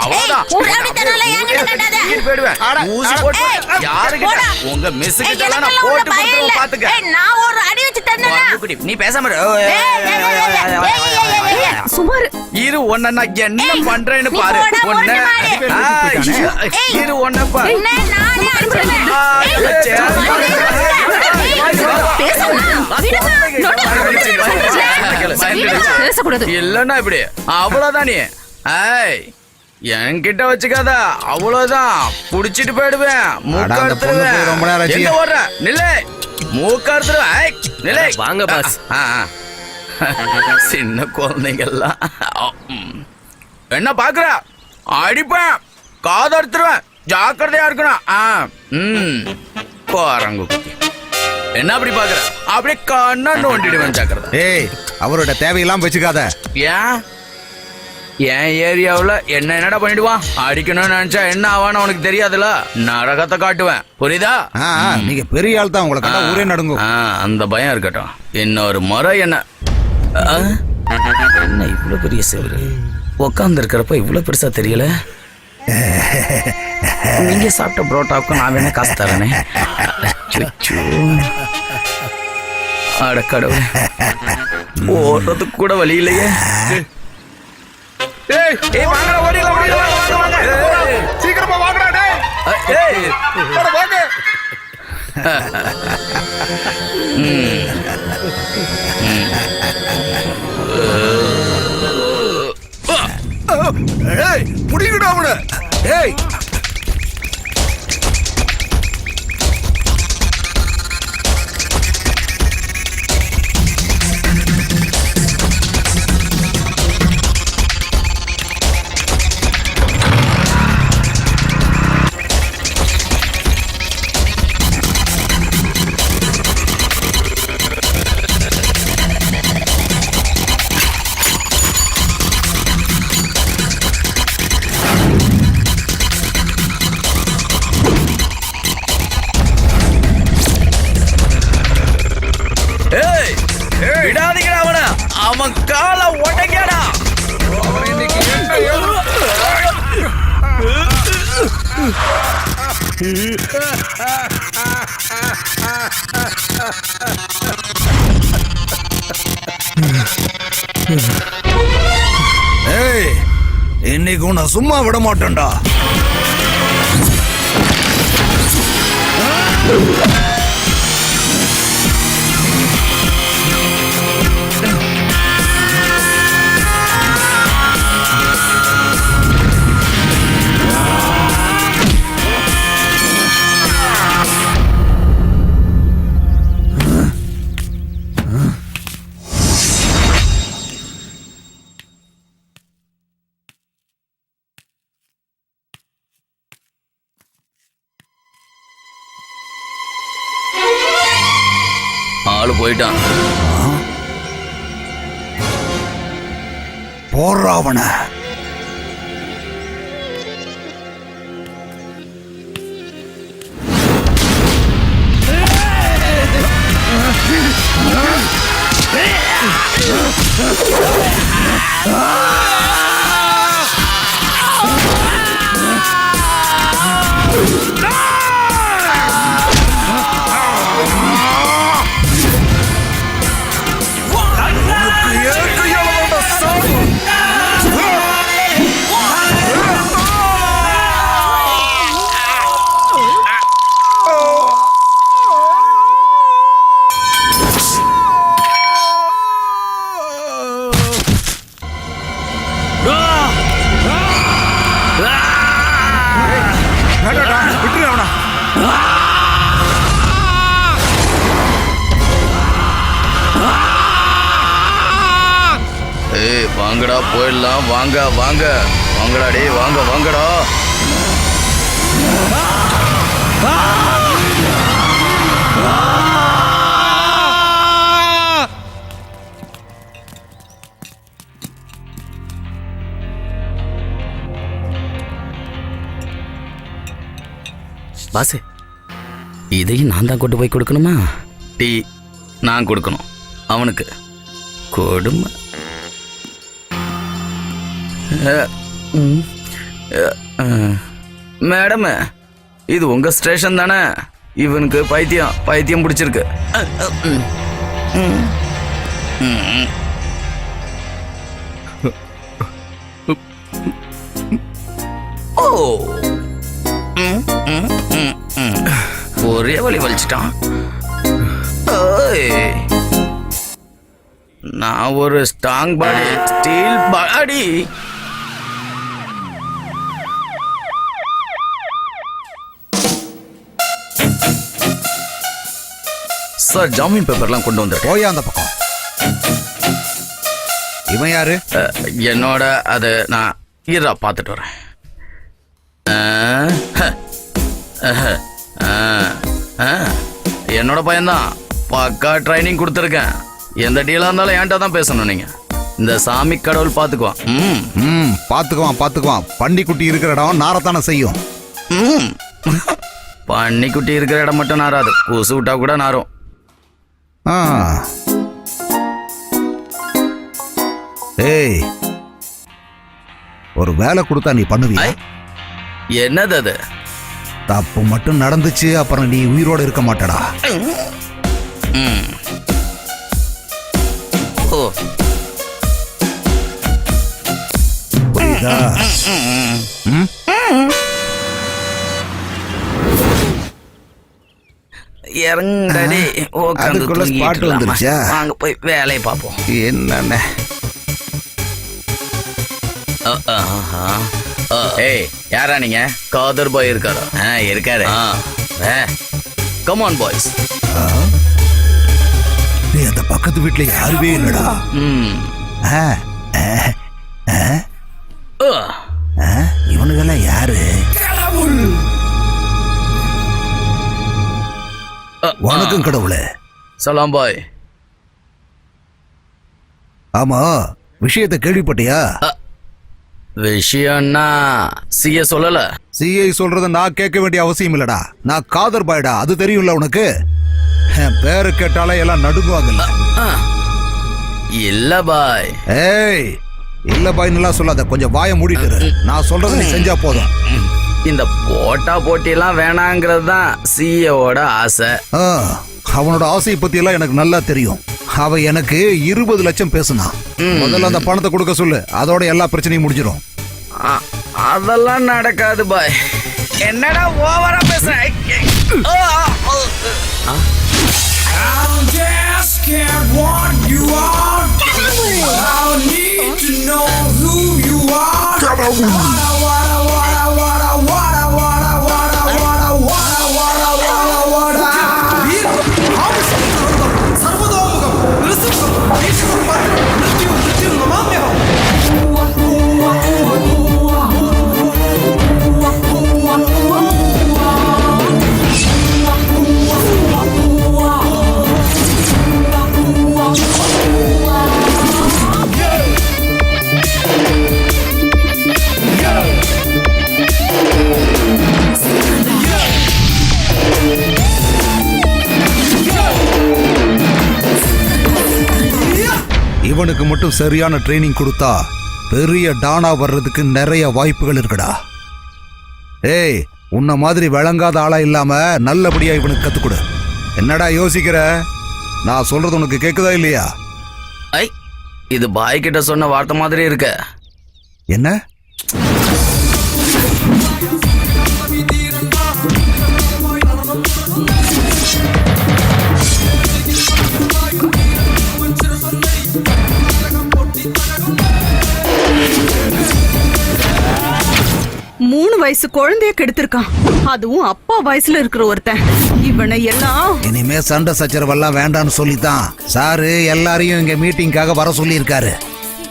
அவ்வளவுதான். ஏய், உன் ரவுடித்தனம்லாம் என்கிட்ட காட்டாத. தூக்கிட்டு போயிடுவேன். ஊசி போட்டு யாரு கிட்ட? போடா. உங்க மிஸ் ஏய், கிட்ட எல்லாம் நான் எனக்கெல்லாம் போட்டு உன்னை பயம் கொடுத்துருவேன் இல்ல. பாத்துக்க. ஏய், நான் ஒரு அடி வச்சு தந்தேனா? குடி, நீ பேசாம இரு. சுமார். இரு உன்னை நான் என்ன பண்றேன்னு நீ பாரு. போடா, உன்னை போடா, இரு உன்னை பாரு. உன்னை நானே அடிச்சிருவேன். பேசக்கூடாது. இல்லன்னா இப்படி அவ்வளவுதான். நீ ஏய் என்கிட்ட வச்சுக்காத. அவ்வளவுதான், புடிச்சிட்டு போயிடுவேன். மூக்க அட, அந்த பொண்ணு போய் ரொம்ப நேரம் அறுத்துருவேன். ஆச்சு. எங்க ஓடுற? நில்லு. மூக்க அறுத்துருவேன். ஏய், நில்லு. வாங்க பாஸ். சின்ன குழந்தைங்கெல்லாம் என்ன பாக்குற? அடிப்பேன், காது அறுத்துருவேன். ஜாக்கிரதையா இருக்கணும். குரங்கு குட்டி என்ன அப்படி பாக்குற? அப்படியே கண்ணா நோண்டிடுவேன். ஜாக்கிரதை. ஏய் அவரோட தேவையெல்லாம் வச்சுக்காத. ஏன் என் ஏரியாவுல என்னடா பண்ணிடுவான்? அடிக்கணும்னு நினைச்சா என்ன ஆவான்னு உனக்கு தெரியாதுல. நரகத்தை காட்டுவேன், புரியுதா? நீங்க பெரிய ஆள் தான், உங்களை கண்டா ஊரே நடுங்கும். அந்த பயம் இருக்கட்டும். இன்னொரு முறை என்ன என்ன இவ்வளவு பெரிய செவரு உட்கார்ந்து இருக்கிறப்ப இவ்வளவு பெருசா தெரியல. நீங்க சாப்பிட்ட புரோட்டாவுக்கும் நான் வேணா காசு தரேனே. அடக்கடவுளே, ஓடுறதுக்கு கூட வழி இல்லையே. ஏய் வாங்கடா, ஓடிடலாம், ஓடிடலாம், வாங்க, வாங்க. சீக்கிரமா வாங்கடா டேய். ஏய் வாங்க. ஏய் புடிங்கடா அவனை. ஏய் விடாதீங்கடா அவன. அவன் காலை உடைக்கடா. ஏய் இன்னைக்கு உன்னை சும்மா விட மாட்டேன்டா. ஆளு போயிட்டான். போடுறா அவனை. வேண்டாடா, விட்டுரு அவனை. ஏய் வாங்கடா போயிடலாம், வாங்க வாங்க வாங்கடா, டேய் வாங்க வாங்கடா. பாசு, இதையும் நான் தான் கொண்டு போய் கொடுக்கணுமா? டீ நான் கொடுக்கணும் அவனுக்கு. கொடுமை. மேடம், இது உங்க ஸ்டேஷன் தானே? இவனுக்கு பைத்தியம் பிடிச்சிருக்கு. ஓ, ஒரே வழி வலிச்சிட்டான். நான் ஒரு ஸ்ட்ராங் பாடி, ஸ்டீல் பாடி. சார், ஜாமீன் பேப்பர்லாம் கொண்டு வந்துட்டேன். போயா அந்த பக்கம். இவன் யாரு? என்னோட அது நான் இருடா பார்த்துட்டு வரேன். என்னோட பையன்தான். பக்கா ட்ரைனிங் கொடுத்துருக்கேன். எந்த டீலாக இருந்தாலும் என்கிட்ட தான் பேசணும். நீங்க இந்த சாமி கடவுள் பார்த்துக்குவான். பாத்துக்குவான். பண்டிக்குட்டி இருக்கிற இடம் நாரத்தானே செய்யும். பன்னிக்குட்டி இருக்கிற இடம் மட்டும் நாராது, கொசு விட்டா கூட நாரும். ஏய், ஒரு வேலை கொடுத்தா நீ பண்ணுவியா? என்னது அது? தப்பு மட்டும் நடந்துச்சு, அப்புறம் நீ உயிரோட இருக்க மாட்டடா. ஓ, புரியுதா? இறங்கடி. அதுக்குள்ள ஸ்பாட் வந்துருச்சா? வாங்க போய் வேலையை பார்ப்போம். என்னண்ணே? ஏய், யாரா நீங்க? காதர் பாய் இருக்காரா? இருக்காரு. Come on boys. நீ அந்த பக்கத்து வீட்டுல யாருமே இல்லடா. இவனுக்கெல்லாம் யாரு? வணக்கம் கடவுளே. சலாம் பாய். ஆமா, விஷயத்தை கேள்விப்பட்டியா? விஷயம்னா சிஏ சொல்லல. சிஐ சொல்றத நான் கேட்க வேண்டிய அவசியம் இல்லடா. நான் காதர் பாய்டா, அது தெரியும்ல உனக்கு. என் பேரு கேட்டாலே எல்லாம் நடுங்குவாங்கல்ல. இல்ல பாய். ஏய், இல்ல பாய் நல்லா சொல்லாத, கொஞ்சம் வாயை மூடிட்டு இரு. நான் சொல்றதை நீ செஞ்சா போதும். இந்த போட்டா போட்டியெல்லாம் வேணாங்கிறது தான் சிஏவோட ஆசை. அவனோட ஆசையை பத்தி எல்லாம் எனக்கு நல்லா தெரியும். அவ எனக்கு 20 லட்சம் பேசுனா. முதல்ல அந்த பணத்தை கொடுக்க சொல்லு, அதோட எல்லா பிரச்சனையும் முடிஞ்சிடும். அதெல்லாம் நடக்காது பாய். என்னடா ஓவரா பேசுற? மட்டும் சரியான ட்ரைனிங் கொடுத்தா பெரிய டானா வர்றதுக்கு நிறைய வாய்ப்புகள் இருக்குடா. ஏய், உன்ன மாதிரி விளங்காத ஆளா இல்லாம நல்லபடியா இவனுக்கு கத்துக்கொடு. என்னடா யோசிக்கிற? நான் சொல்றது உனக்கு கேக்குதா இல்லையா? ஐ, இது பாய் கிட்ட சொன்ன வார்த்தை மாதிரி இருக்க. என்ன? மூணு வயசு குழந்தைய கெடுத்திருக்கான், அதுவும் அப்பா வயசுல இருக்கிற ஒருத்தன். இவனை எல்லாம் இனிமே சண்டை சச்சரவெல்லாம் வேண்டான்னு சொல்லித்தான் சாரு எல்லாரையும் இங்க மீட்டிங்காக வர சொல்லியிருக்காரு.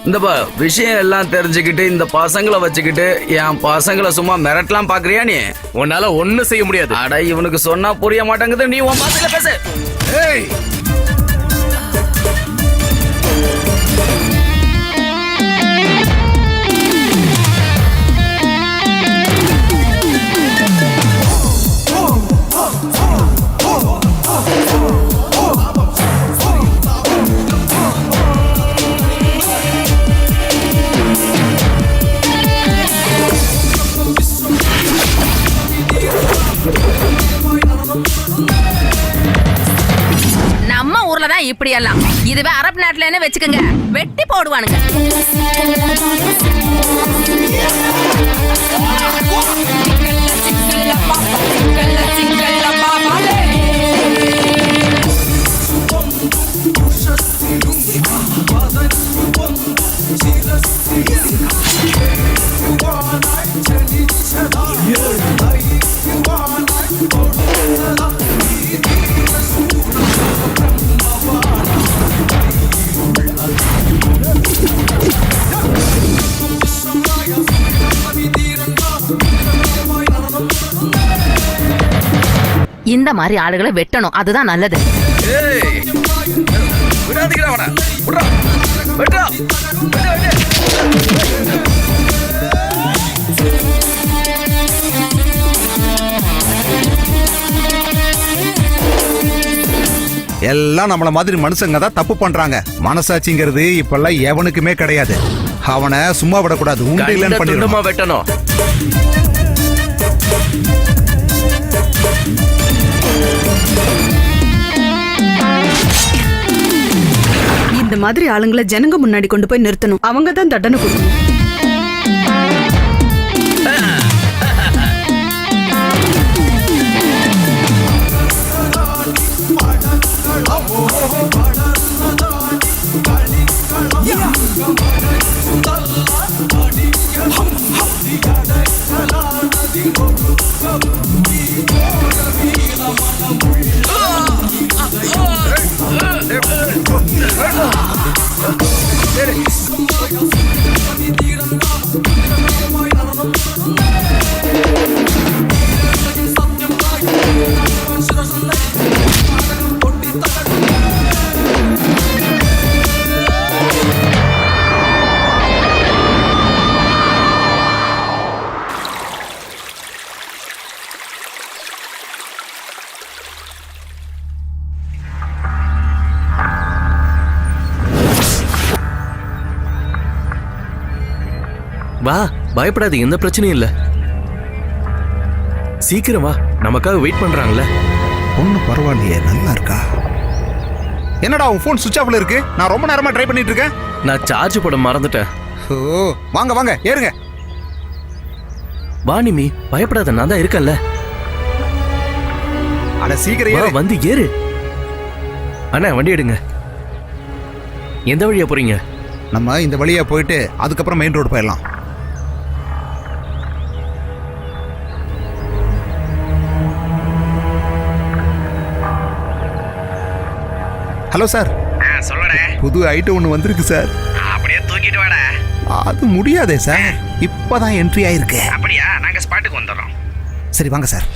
இந்த விஷயம் எல்லாம் தெரிஞ்சுக்கிட்டு இந்த பசங்களை வச்சுக்கிட்டு என் பசங்களை சும்மா மிரட்டலாம் பாக்குறியா நீ? உன்னால ஒண்ணும் செய்ய முடியாது. அட, இவனுக்கு சொன்னா புரிய மாட்டேங்குது. நீ உன் பாசையில பேசு. ஏய், நம்ம ஊர்ல தான் இப்படி எல்லாம். இதுவே அரபு நாட்டுல வச்சுக்கோங்க, வெட்டி போடுவானுங்க. இந்த மாதிரி ஆளுகளை வெட்டணும், அதுதான் நல்லது. ஏய், விடாதீங்கடா அவனை. விட்றா. விட்றா. எல்லாம் நம்மள மாதிரி மனுஷங்க தான் தப்பு பண்றாங்க. மனசாட்சிங்கிறது இப்பெல்லாம் எவனுக்குமே கிடையாது. அவனை சும்மா விடக்கூடாது, உண்டு இல்லைன்னு கண்ட பண்ணிடணும். துண்டமா வெட்டணும். இந்த மாதிரி ஆளுங்களை ஜனங்க முன்னாடி கொண்டு போய் நிறுத்தணும். அவங்க தான் தண்டனை கொடுக்கணும். வா, பயப்படாது, எந்த பிரச்சனையும் இல்ல. சீக்கிரம் வா, நமக்காக வெயிட் பண்றாங்கல்ல. ஒண்ணு பரவாயில்லையே, நல்லா இருக்கா? என்னடா உன் போன் சுவிட்ச் ஆஃப்ல இருக்கு? நான் ரொம்ப நேரமா ட்ரை பண்ணிட்டு இருக்கேன். நான் சார்ஜ் போட மறந்துட்டேன். ஓ, வாங்க வாங்க ஏறுங்க. வா நிமி, பயப்படாத, நான் தான் இருக்கேன்ல. அட சீக்கிரம் வா, ஏறு. வந்து ஏறு. அண்ணா, வண்டி எடுங்க. எந்த வழியா போறீங்க? நம்ம இந்த வழியா போயிட்டு அதுக்கப்புறம் மெயின் ரோடு போயிடலாம். Hello sir. சொல்லடே. புது ஐட்டம் ஒன்று வந்திருக்கு சார். அப்படியே தூக்கிட்டு வாடா. அது முடியாதே சார், இப்பதான் என்ட்ரி ஆயிருக்கு. அப்படியா? நாங்க ஸ்பாட்டுக்கு வந்துடுறோம். சரி வாங்க சார்.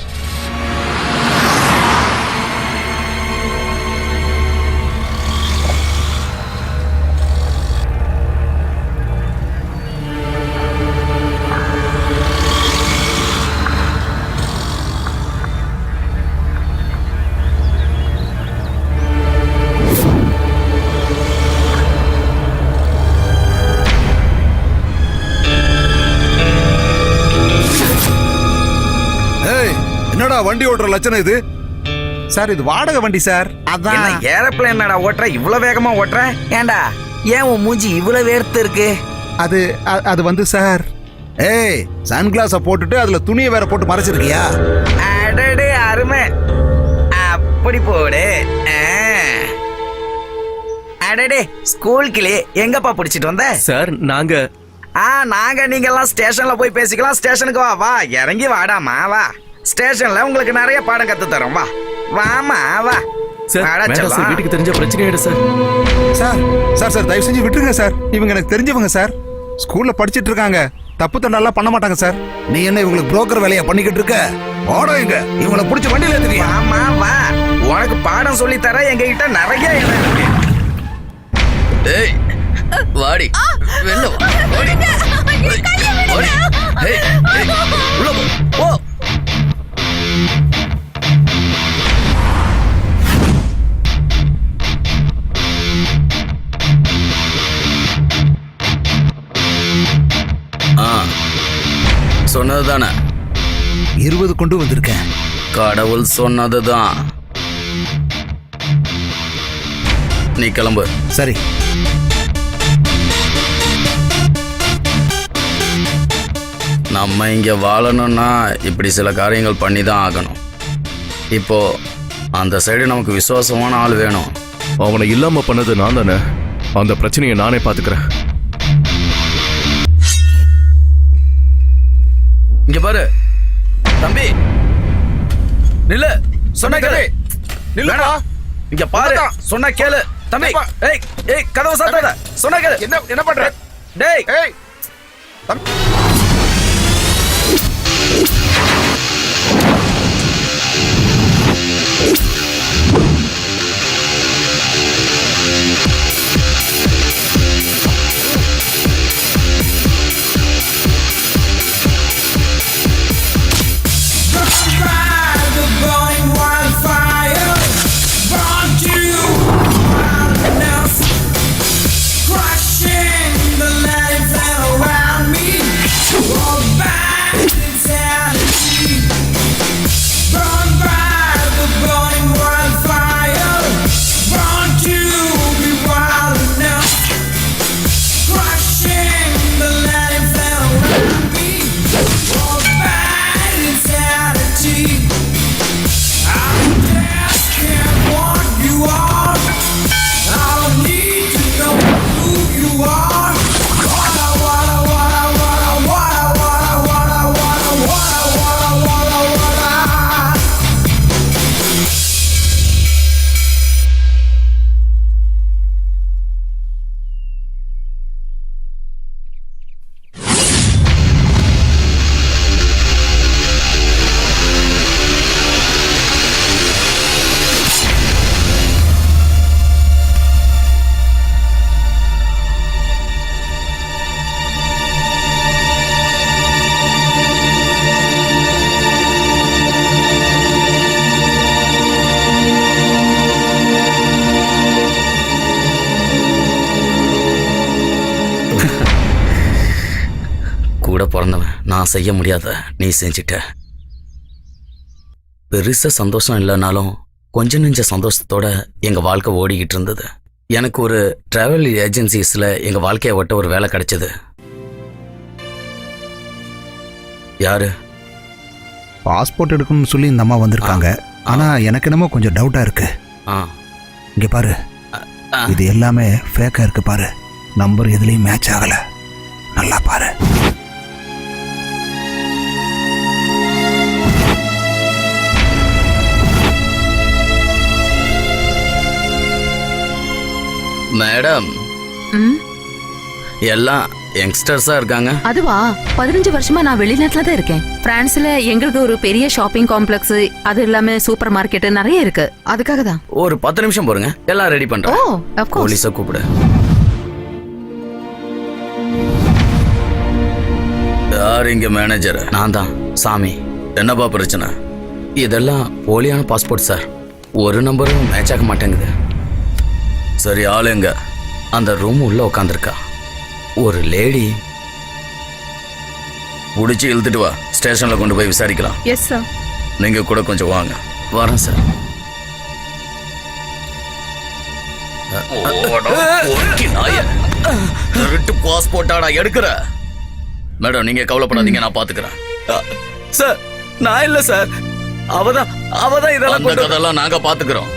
என்னடா வண்டி ஓட்டுற லட்சணம் இது? சார் இது வாடகை வண்டி சார். என்ன அதான் ஏரோப்ளேன் என்னடா ஓட்டுற, இவ்வளவு வேகமா ஓட்டுற? ஏன்டா ஏன் உன் மூஞ்சி இவ்வளவு வேர்த்து இருக்கு? அது வந்து சார், ஏய் சன்கிளாஸ போட்டுட்டு அதுல துணியை வேற போட்டு மறைச்சிருக்கியா? அடடே அருமை, அப்படி போடு. அடடே ஸ்கூல் கிளி எங்கப்பா பிடிச்சிட்டு வந்த? சார் நாங்க நாங்க நீங்க எல்லாம் ஸ்டேஷன்ல போய் பேசிக்கலாம். ஸ்டேஷனுக்கு வா, வா இறங்கி வாடாமா, வா. ஸ்டேஷன்ல உங்களுக்கு நிறைய பாடம் கத்து தரோம், வா வாமா வா. சார் வாடா வேண்டாம் சார், செல்லம். வீட்டுக்கு தெரிஞ்ச பிரச்சனை ஆயிடும் சார். சார் சார் சார் தயவு செஞ்சு விட்டுருங்க சார். இவங்க எனக்கு தெரிஞ்சவங்க சார், ஸ்கூல்ல படிச்சிட்டு இருக்காங்க, தப்பு தண்டெல்லாம் பண்ண மாட்டாங்க சார். நீ என்ன இவங்களுக்கு புரோக்கர் வேலையா பண்ணிக்கிட்டு இருக்க? ஓடுங்க, இவங்களை பிடிச்ச வண்டியில ஏத்துக்கியா? ஆமா வா, உனக்கு பாடம் சொல்லி தர எங்க கிட்ட நிறைய இடம் இருக்கு. ஏய் வாடி வெள்ள வா வாடி வாடி ஏய் ஏய் உள்ள போ ஓ சொன்னதுதானே? 20 கொண்டு வந்திருக்கேன். கடவுள் சொன்னதுதான். நீ கிளம்பு. சரி. நம்ம இங்க வாழணும்னா இப்படி சில காரியங்கள் பண்ணி தான் ஆகணும். இப்போ அந்த சைடு நமக்கு விசுவாசமான ஆள் வேணும். அவனை இல்லாம பண்ணது நான் தானே, அந்த பிரச்சனையை நானே பாத்துக்கிறேன். இங்க பாரு தம்பி, நில்லு, சொன்ன கேளு. நில்லுடா, இங்க பாரு, சொன்ன கேளு தம்பி. ஏய் ஏய் கதவு சாத்தாத, சொன்ன கேளு. என்ன பண்ற? டேய் ஏய் கூட பிறந்தவன், நான் செய்ய முடியாத நீ செஞ்சிட்ட. பெருசா சந்தோஷம் இல்லைனாலும் கொஞ்ச நெஞ்ச சந்தோஷத்தோட எங்க வாழ்க்கை ஓடிக்கிட்டு இருந்தது. எனக்கு ஒரு டிராவல் ஏஜென்சிஸ்ல எங்க வாழ்க்கையை ஒட்ட ஒரு வேலை கிடைச்சது. யாரு? பாஸ்போர்ட் எடுக்கணும்னு சொல்லி இந்த அம்மா வந்திருக்காங்க. ஆனா எனக்கு என்னமோ கொஞ்சம் டவுட்டா இருக்கு. இங்க பாரு, இது எல்லாமே ஃபேக்கா இருக்கு பாரு. நம்பர் எதுலயும் மேட்ச் ஆகல. நல்லா பாரு. மேடம், எல்லாம் யங்ஸ்டர்ஸா இருக்காங்க. அதுவா, 15 வருஷமா நான் வெளிநாட்டுல தான் இருக்கேன். பிரான்ஸ்ல எங்களுக்கு ஒரு பெரிய ஷாப்பிங் காம்ப்ளெக்ஸ், அது இல்லாம சூப்பர் மார்க்கெட் நிறைய இருக்கு. அதுக்காக தான். ஒரு 10 நிமிஷம் போறங்க, எல்லாம் ரெடி பண்றேன். ஓ, of course. போலீஸை கூப்பிடு. யார் இங்க மேனேஜர்? நான் தான், சாமி. என்னப்பா பிரச்சனை? இதெல்லாம் போலியான பாஸ்போர்ட் சார். ஒரு நம்பரும் மேட்ச் ஆக மாட்டேங்குது. சரி, ஆளு எங்க? அந்த ரூம் உள்ள உட்காந்துருக்கா ஒரு லேடி. பிடிச்சி இழுத்துட்டு வா, ஸ்டேஷன்ல கொண்டு போய் விசாரிக்கலாம். Yes sir. நீங்க கூட கொஞ்சம் வாங்க. வரேன் சார். பாஸ்போர்ட்டாடா எடுக்கிற? மேடம் நீங்க கவலைப்படாதீங்க, நான் பாத்துக்கிறேன். சார் நான் இல்ல சார், அவதான் இதெல்லாம் அந்த கதெல்லாம் நாங்க பாத்துக்கிறோம்.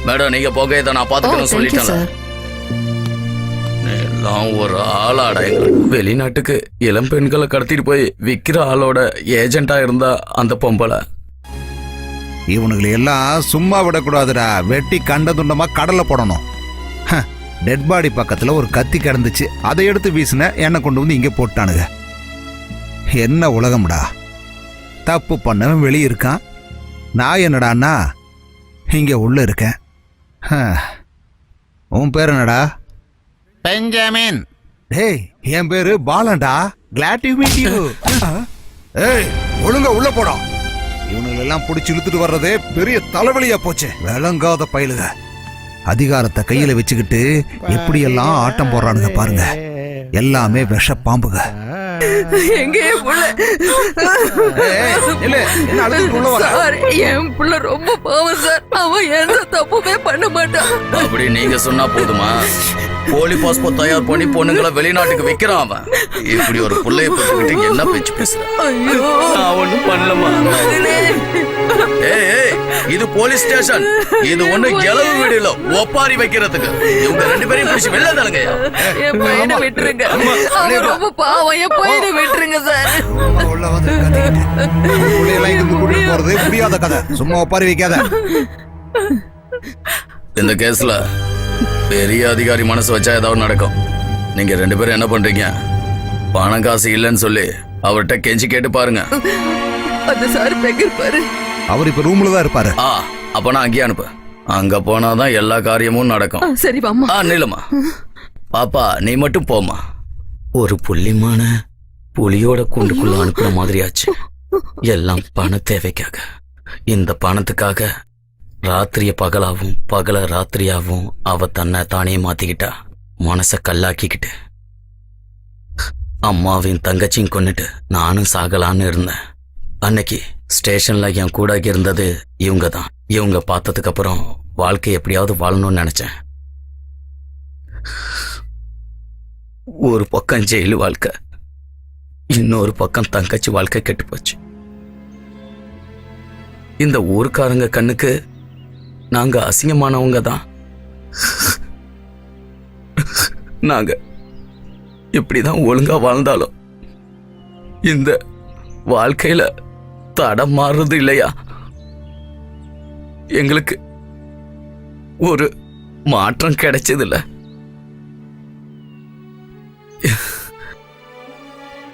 மேடம் நீங்க போக இதை நான் பாத்துக்கிறேன் சொல்லிட்டேன். எல்லாம் ஒரு ஆளாடா. வெளிநாட்டுக்கு இளம் பெண்களை கடத்திட்டு போய் விக்கிற ஆளோட ஏஜென்டா இருந்தா அந்த பொம்பளை. இவனுங்களை எல்லாம் சும்மா விடக்கூடாதுடா, வெட்டி கண்ட துண்டமா கடல்ல போடணும். டெட் பாடி பக்கத்துல ஒரு கத்தி கிடந்துச்சு, அதை எடுத்து வீசின என்னை கொண்டு வந்து இங்க போட்டானுங்க. என்ன உலகம்டா, தப்பு பண்ணவன் வெளியே இருக்கான், நான் என்னடான்னா இங்க உள்ள இருக்கேன். உன் பேர் என்னடா? பெஞ்சமின். டேய் என் பேரு பாலன்டா. Glad to meet you. ஏய் ஒழுங்கா உள்ள போடா. இவனுங்களெல்லாம் பிடிச்சி இழுத்துட்டு வர்றதே பெரிய தலைவலியா போச்சு. விளங்காத பயலுக அதிகாரத்தை கையில வச்சுக்கிட்டு எப்படியெல்லாம் ஆட்டம் போடுறானுங்க பாருங்க. எல்லாமே விஷ பாம்புக. என் புள்ள ரொம்ப பாவம் சார், அவன் எந்த தப்புமே பண்ண மாட்டான். அப்படி நீங்க சொன்னா போதுமா? போலி பாஸ்போர்ட் தயார் பண்ணி பொண்ணுங்களை வெளிநாட்டுக்கு வைக்கிறான் அவன். இப்படி ஒரு புள்ளைய பத்துக்கிட்டு என்ன பேச்சு பேசுற? நான் ஒண்ணும் பண்ணலமா. ஏய் இது போலீஸ் ஸ்டேஷன், இது ஒண்ணு இளவு வீடு இல்ல ஒப்பாரி வைக்கிறதுக்கு. இவங்க ரெண்டு பேரையும் பிடிச்சு வெளில தள்ளுங்கயா. என் பையனை விட்டுருங்க, அவன் ரொம்ப பாவம், என் பையனை விட்டுருங்க சார். உள்ள வந்து பிள்ளையெல்லாம் இங்க கூட்டிட்டு போறது புரியாத கதை, சும்மா ஒப்பாரி வைக்காத. இந்த கேஸ்ல பெரிய அதிகாரி மனசு வச்சா ஏதாவது நடக்கும். நீங்க ரெண்டு பேரும் என்ன பண்றீங்க? பணம் காசு இல்லைன்னு சொல்லி அவர்கிட்ட கெஞ்சி கேட்டு பாருங்க. அந்த சார் இருப்பாரு, அவர் இப்ப ரூம்ல தான் இருப்பாரு. அப்ப நான் அங்கேயே அனுப்பு. அங்க போனாதான் எல்லா காரியமும் நடக்கும். சரி வாமா. நீலமா பாப்பா நீ மட்டும் போமா. ஒரு புள்ளிமான புலியோட கூண்டுக்குள்ள அனுப்புன மாதிரியாச்சு. எல்லாம் பண தேவைக்காக. இந்த பணத்துக்காக ராத்திரிய பகலாவும் பகல ராத்திரியாவும் அவ தன்னை தானே மாத்திக்கிட்டா. மனச கல்லாக்கிக்கிட்டு அம்மாவையும் தங்கச்சியும் கொன்னுட்டு நானும் சாகலான்னு இருந்தேன். அன்னைக்கு ஸ்டேஷன்ல என் கூட இருந்தது இவங்க தான். இவங்க பார்த்ததுக்கு அப்புறம் வாழ்க்கை எப்படியாவது வாழணும்னு நினைச்சேன். ஒரு பக்கம் ஜெயிலு வாழ்க்கை, இன்னொரு பக்கம் தங்கச்சி வாழ்க்கை கெட்டு போச்சு. இந்த ஊருக்காரங்க கண்ணுக்கு நாங்க அசிங்கமானவங்க தான். நாங்க இப்படிதான் ஒழுங்கா வாழ்ந்தாலும் இந்த வாழ்க்கையில தடம் மாறுறது இல்லையா? எங்களுக்கு ஒரு மாற்றம் கிடைச்சதில்ல.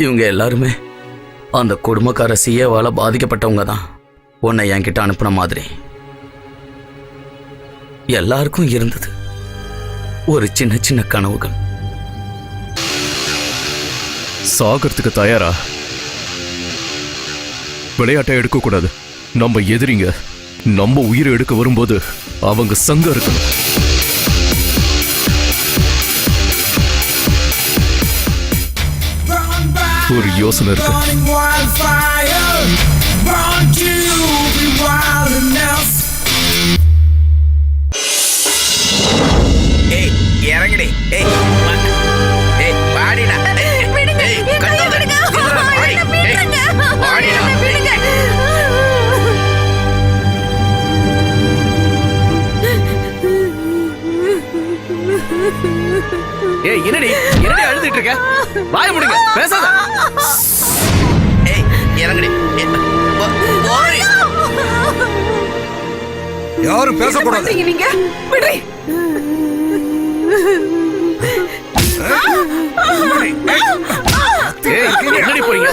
இவங்க எல்லாருமே அந்த குடும்பக்கார சிஏவால பாதிக்கப்பட்டவங்க தான். உன்னை என்கிட்ட அனுப்புன மாதிரி எல்லாருக்கும் இருந்தது ஒரு சின்ன சின்ன கனவுகள். சாகிறதுக்கு தயாரா? விளையாட்டை எடுக்க கூடாது. நம்ம எதிரிங்க நம்ம உயிரை எடுக்க வரும்போது அவங்க சங்கம் இருக்கணும். ஒரு யோசனை இருக்கு. இறங்கடி. பாடிடா. என்னடி அழுதுட்டு இருக்க? வாய முடிங்க, பேசாத. இறங்கடி. யாரும் பேசக்கூடாது. நீங்க விடு. என்னடி போறீங்க?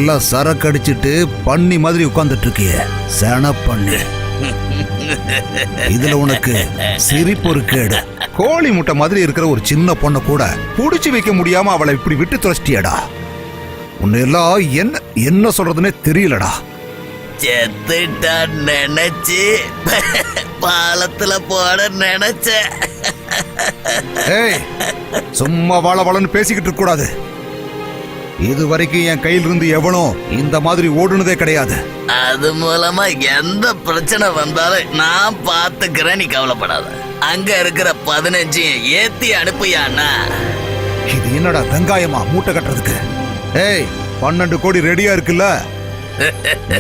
நல்லா சரக்கு அடிச்சிட்டு பண்ணி மாதிரி உட்கார்ந்துட்டு இருக்கிய சன பண்ணி. இதுல உனக்கு சிரிப்பு ஒரு கேடு. கோழி முட்டை மாதிரி இருக்கிற ஒரு சின்ன பொண்ணை கூட புடிச்சு வைக்க முடியாம அவளை இப்படி விட்டு துரஷ்டியடா. உன்னை எல்லாம் என்ன சொல்றதுன்னே தெரியலடா. செத்துட்டான் நினைச்சு பாலத்துல போட நினைச்ச. ஏய், சும்மா வாழன்னு பேசிக்கிட்டு இருக்க கூடாது. இது வரைக்கும் என் கையில இருந்து எவனும் இந்த மாதிரி ஓடுனதே கிடையாது. அது மூலமா எந்த பிரச்சனை வந்தாலும் நான் பாத்துக்கிறேன், நீ கவலைப்படாத. அங்க இருக்கிற 15 ஏத்தி அனுப்புயாண்ணா. இது என்னடா வெங்காயமா மூட்டை கட்டுறதுக்கு? ஏய், 12 கோடி ரெடியா இருக்குல்ல?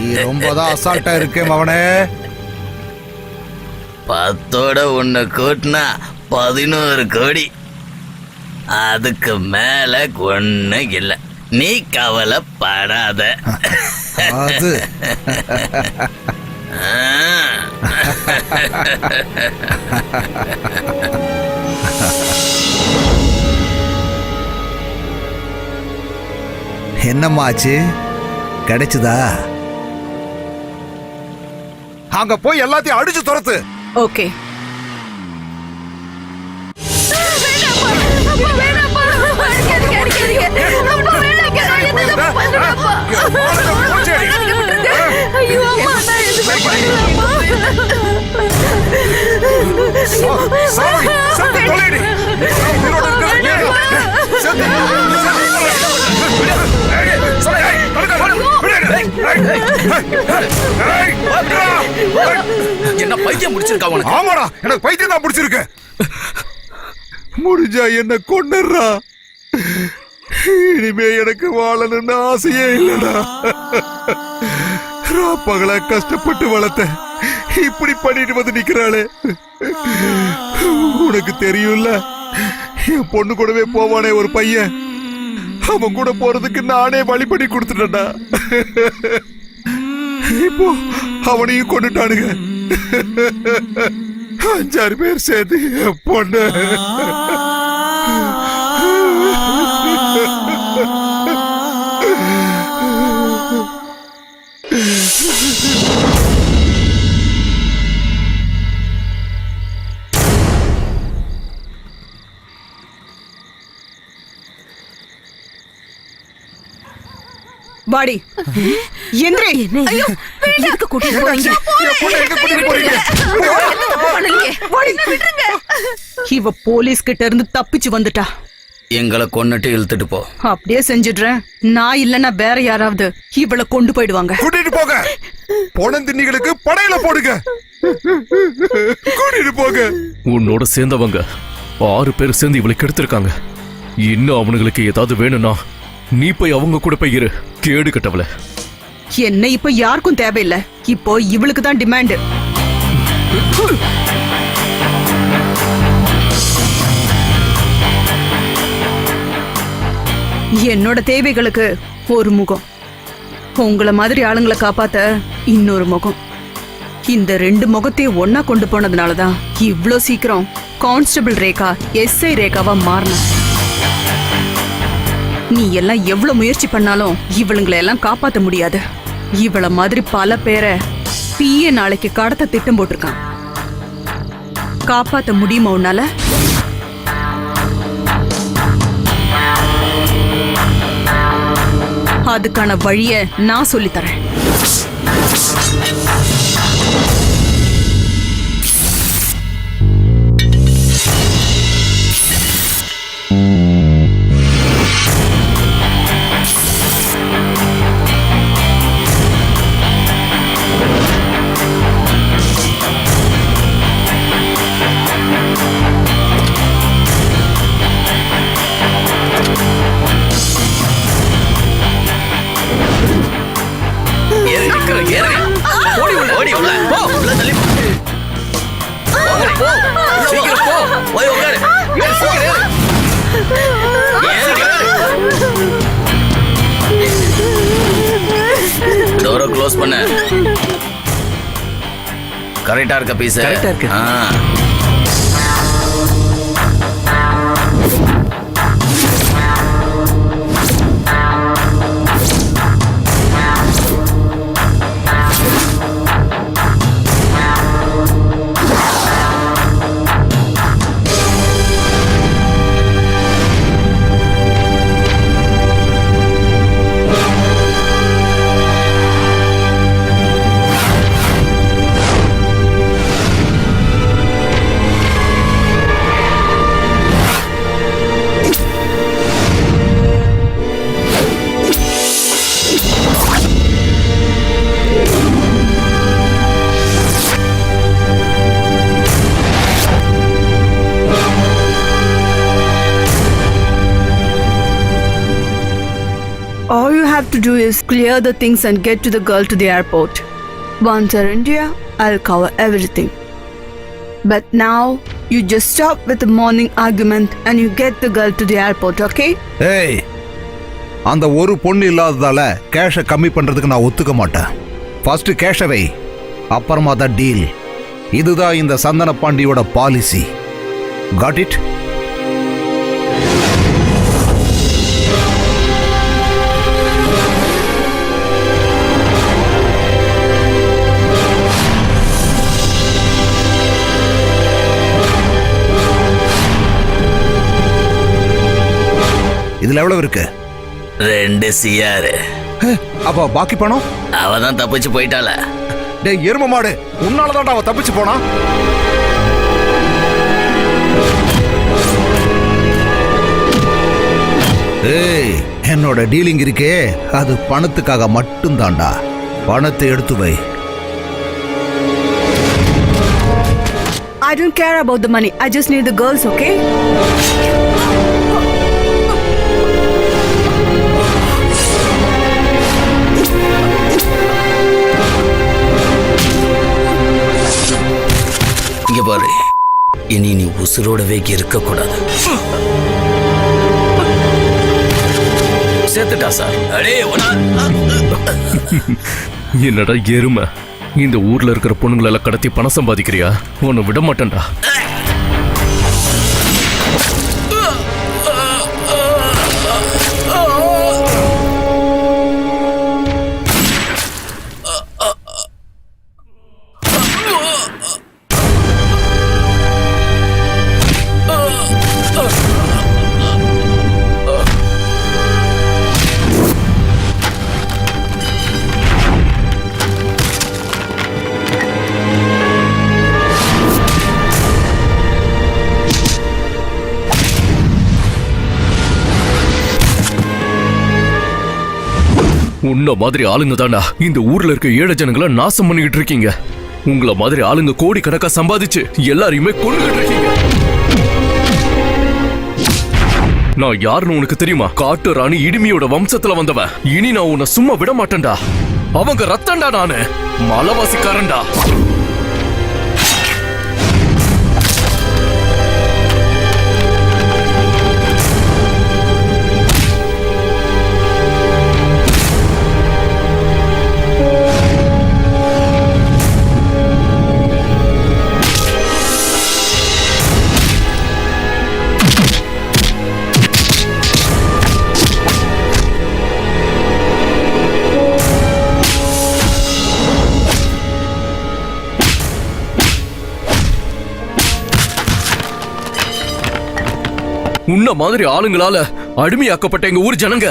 நீ ரொம்பதான் அசால்ட்டா இருக்கேன் அவனே. 10ஓட உன்னை கூட்டினா 11 கோடி. அதுக்கு மேல ஒண்ணு இல்ல, நீ கவலைப்படாத. அது என்னம்மாச்சு, கிடைச்சதா? அங்க போய் எல்லாத்தையும் அடிச்சு துரத்து. ஓகே. என்ன பைத்தியம் முடிச்சிருக்கா உனக்கு? ஆமாடா, எனக்கு பைத்தியம் தான் முடிச்சிருக்கு. முடிஞ்சா என்ன கொண்டுறா. இனிமே எனக்கு வாழணும்னு ஆசையே இல்லடா. ராப்பகலா கஷ்டப்பட்டு வளர்த்த இப்படி பண்ணிட்டு வந்து நிக்கிறாளே. உனக்கு தெரியும்ல, என் பொண்ணு கூடவே போவானே ஒரு பையன், அவன் கூட போறதுக்கு நானே வழி பண்ணி கொடுத்துட்டேன்டா. இப்போ அவனையும் கொண்டுட்டானுங்க. 5-6 பேர் சேர்ந்து என் பொண்ணு. வாடி எந்திரே. ஐயோ, எதுக்கு கூட்டிட்டு போறீங்க? இவ போலீஸ் கிட்ட இருந்து தப்பிச்சு வந்துட்டா. எங்களை கொன்னுட்டு இழுத்துட்டு போ. அப்படியே செஞ்சிடுறேன். நான் இல்லன்னா வேற யாராவது இவளை கொண்டு போயிடுவாங்க. கூட்டிட்டு போங்க. பொணந்தின்னிகளுக்கு படையில போடுங்க. கூட்டிட்டு போங்க. உன்னோட சேர்ந்தவங்க 6 பேர் சேர்ந்து இவளை கெடுத்திருக்காங்க. இன்னும் அவனுங்களுக்கு ஏதாவது வேணும்னா நீ போய் அவங்க கூட போய் இரு. கேடு கட்டவள. என்ன இப்ப யாருக்கும் தேவையில்லை. இப்போ இவளுக்கு தான் டிமாண்ட். என்னோட தேவைகளுக்கு ஒரு முகம், உங்களை மாதிரி ஆளுங்களை காப்பாத்த இன்னொரு முகம். இந்த 2 முகத்தையும் ஒன்னா கொண்டு போனதுனாலதான் இவ்ளோ சீக்கிரம் கான்ஸ்டபிள் ரேகா எஸ்ஐ ரேகாவா மாறின. நீ எல்லாம் எவ்வளவு முயற்சி பண்ணாலும் இவளுங்களை எல்லாம் காப்பாத்த முடியாது. இவள மாதிரி பல பேரை பிஏ நாளைக்கு கடத்த திட்டம் போட்டிருக்கான். காப்பாத்த முடியுமா உன்னால? அதுக்கான வழிய நான் சொல்லித்தரேன். டோரை க்ளோஸ் பண்ண. கரெக்டா இருக்க பீஸ்? கரெக்டா இருக்கு. do is clear the things and get to the girl to the airport. Once you're in India, I'll cover everything. But now, you just stop with the morning argument and you get the girl to the airport, okay? ஏய், அந்த ஒரு பொண்ணு இல்லாததால கேஷை கம்மி பண்றதுக்கு நான் ஒத்துக்க மாட்டேன். ஃபர்ஸ்ட் கேஷை வை, அப்புறமா தான் டீல். இதுதான் இந்த சந்தன பாண்டியோட பாலிசி. Got it? இதுல எவ்வளவு இருக்கு? 2 CR. அப்ப பாக்கி பணம்? அவ தான் தப்பிச்சு போயிட்டாள. டேய் எரும மாடு, உன்னாலதான்டா அவ தப்பிச்சு போனா. ஏய், என்னோட டீலிங் இருக்கே அது பணத்துக்காக மட்டும்தான்டா. பணத்தை எடுத்து வை. I don't care about the money. I just need the girls, okay? இங்க பாரு, இனி நீ உசுரோடவே இருக்க கூடாது. சேர்த்துட்டா சார். அடே என்னடா எருமை, இந்த ஊர்ல இருக்கிற பொண்ணுங்களெல்லாம் கடத்தி பணம் சம்பாதிக்கிறியா? உன்னை விட மாட்டேன்டா. உன்ன மாதிரி ஆளுங்க தாண்டா இந்த ஊர்ல இருக்க ஏழை ஜனங்களை நாசம் பண்ணிக்கிட்டு இருக்கீங்க. உங்களை மாதிரி ஆளுங்க கோடி கணக்கா சம்பாதிச்சு எல்லாரையுமே கொண்டுகிட்டு இருக்கீங்க. நான் யாருன்னு உனக்கு தெரியுமா? காட்டு ராணி இடிமியோட வம்சத்துல வந்தவன். இனி நான் உன்னை சும்மா விட மாட்டேன்டா. அவங்க ரத்தம்டா, நானு மலவாசிக்காரன்டா. உன்ன மாதிரி ஆளுங்களால அடிமையாக்கப்பட்ட எங்க ஊர் ஜனங்க,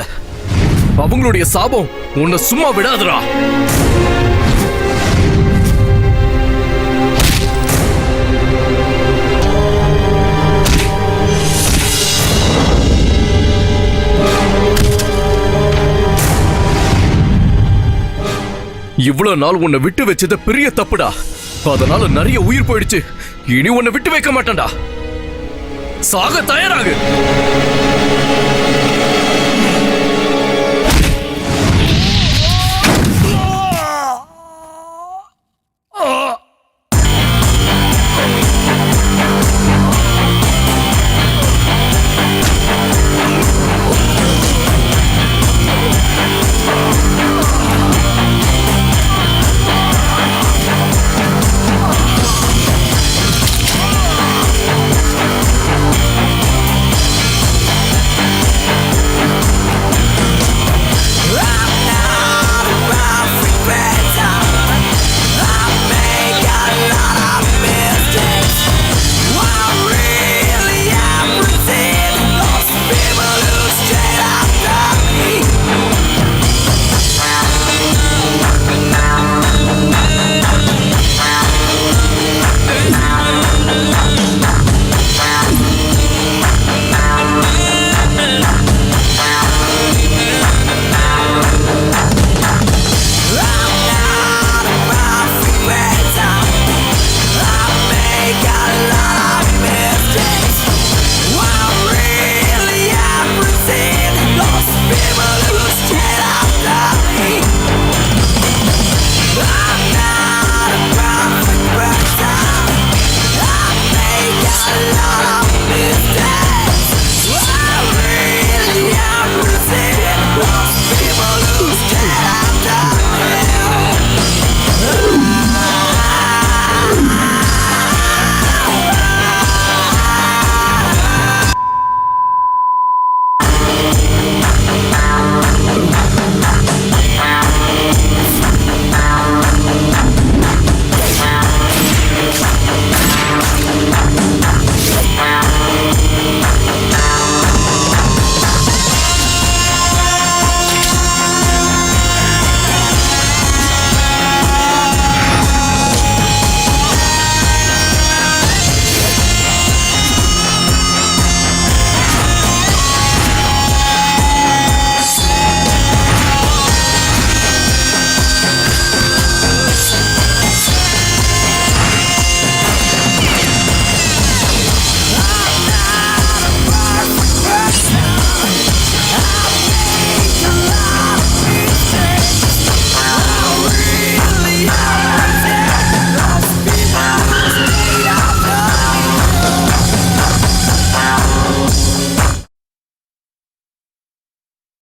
அவங்களுடைய சாபம் உன்னை சும்மா விடாதுடா. இவ்வளவு நாள் உன்னை விட்டு வச்சது பெரிய தப்புடா. அதனால நிறைய உயிர் போயிடுச்சு. இனி உன்னை விட்டு வைக்க மாட்டேன்டா. சாக தயாராகு.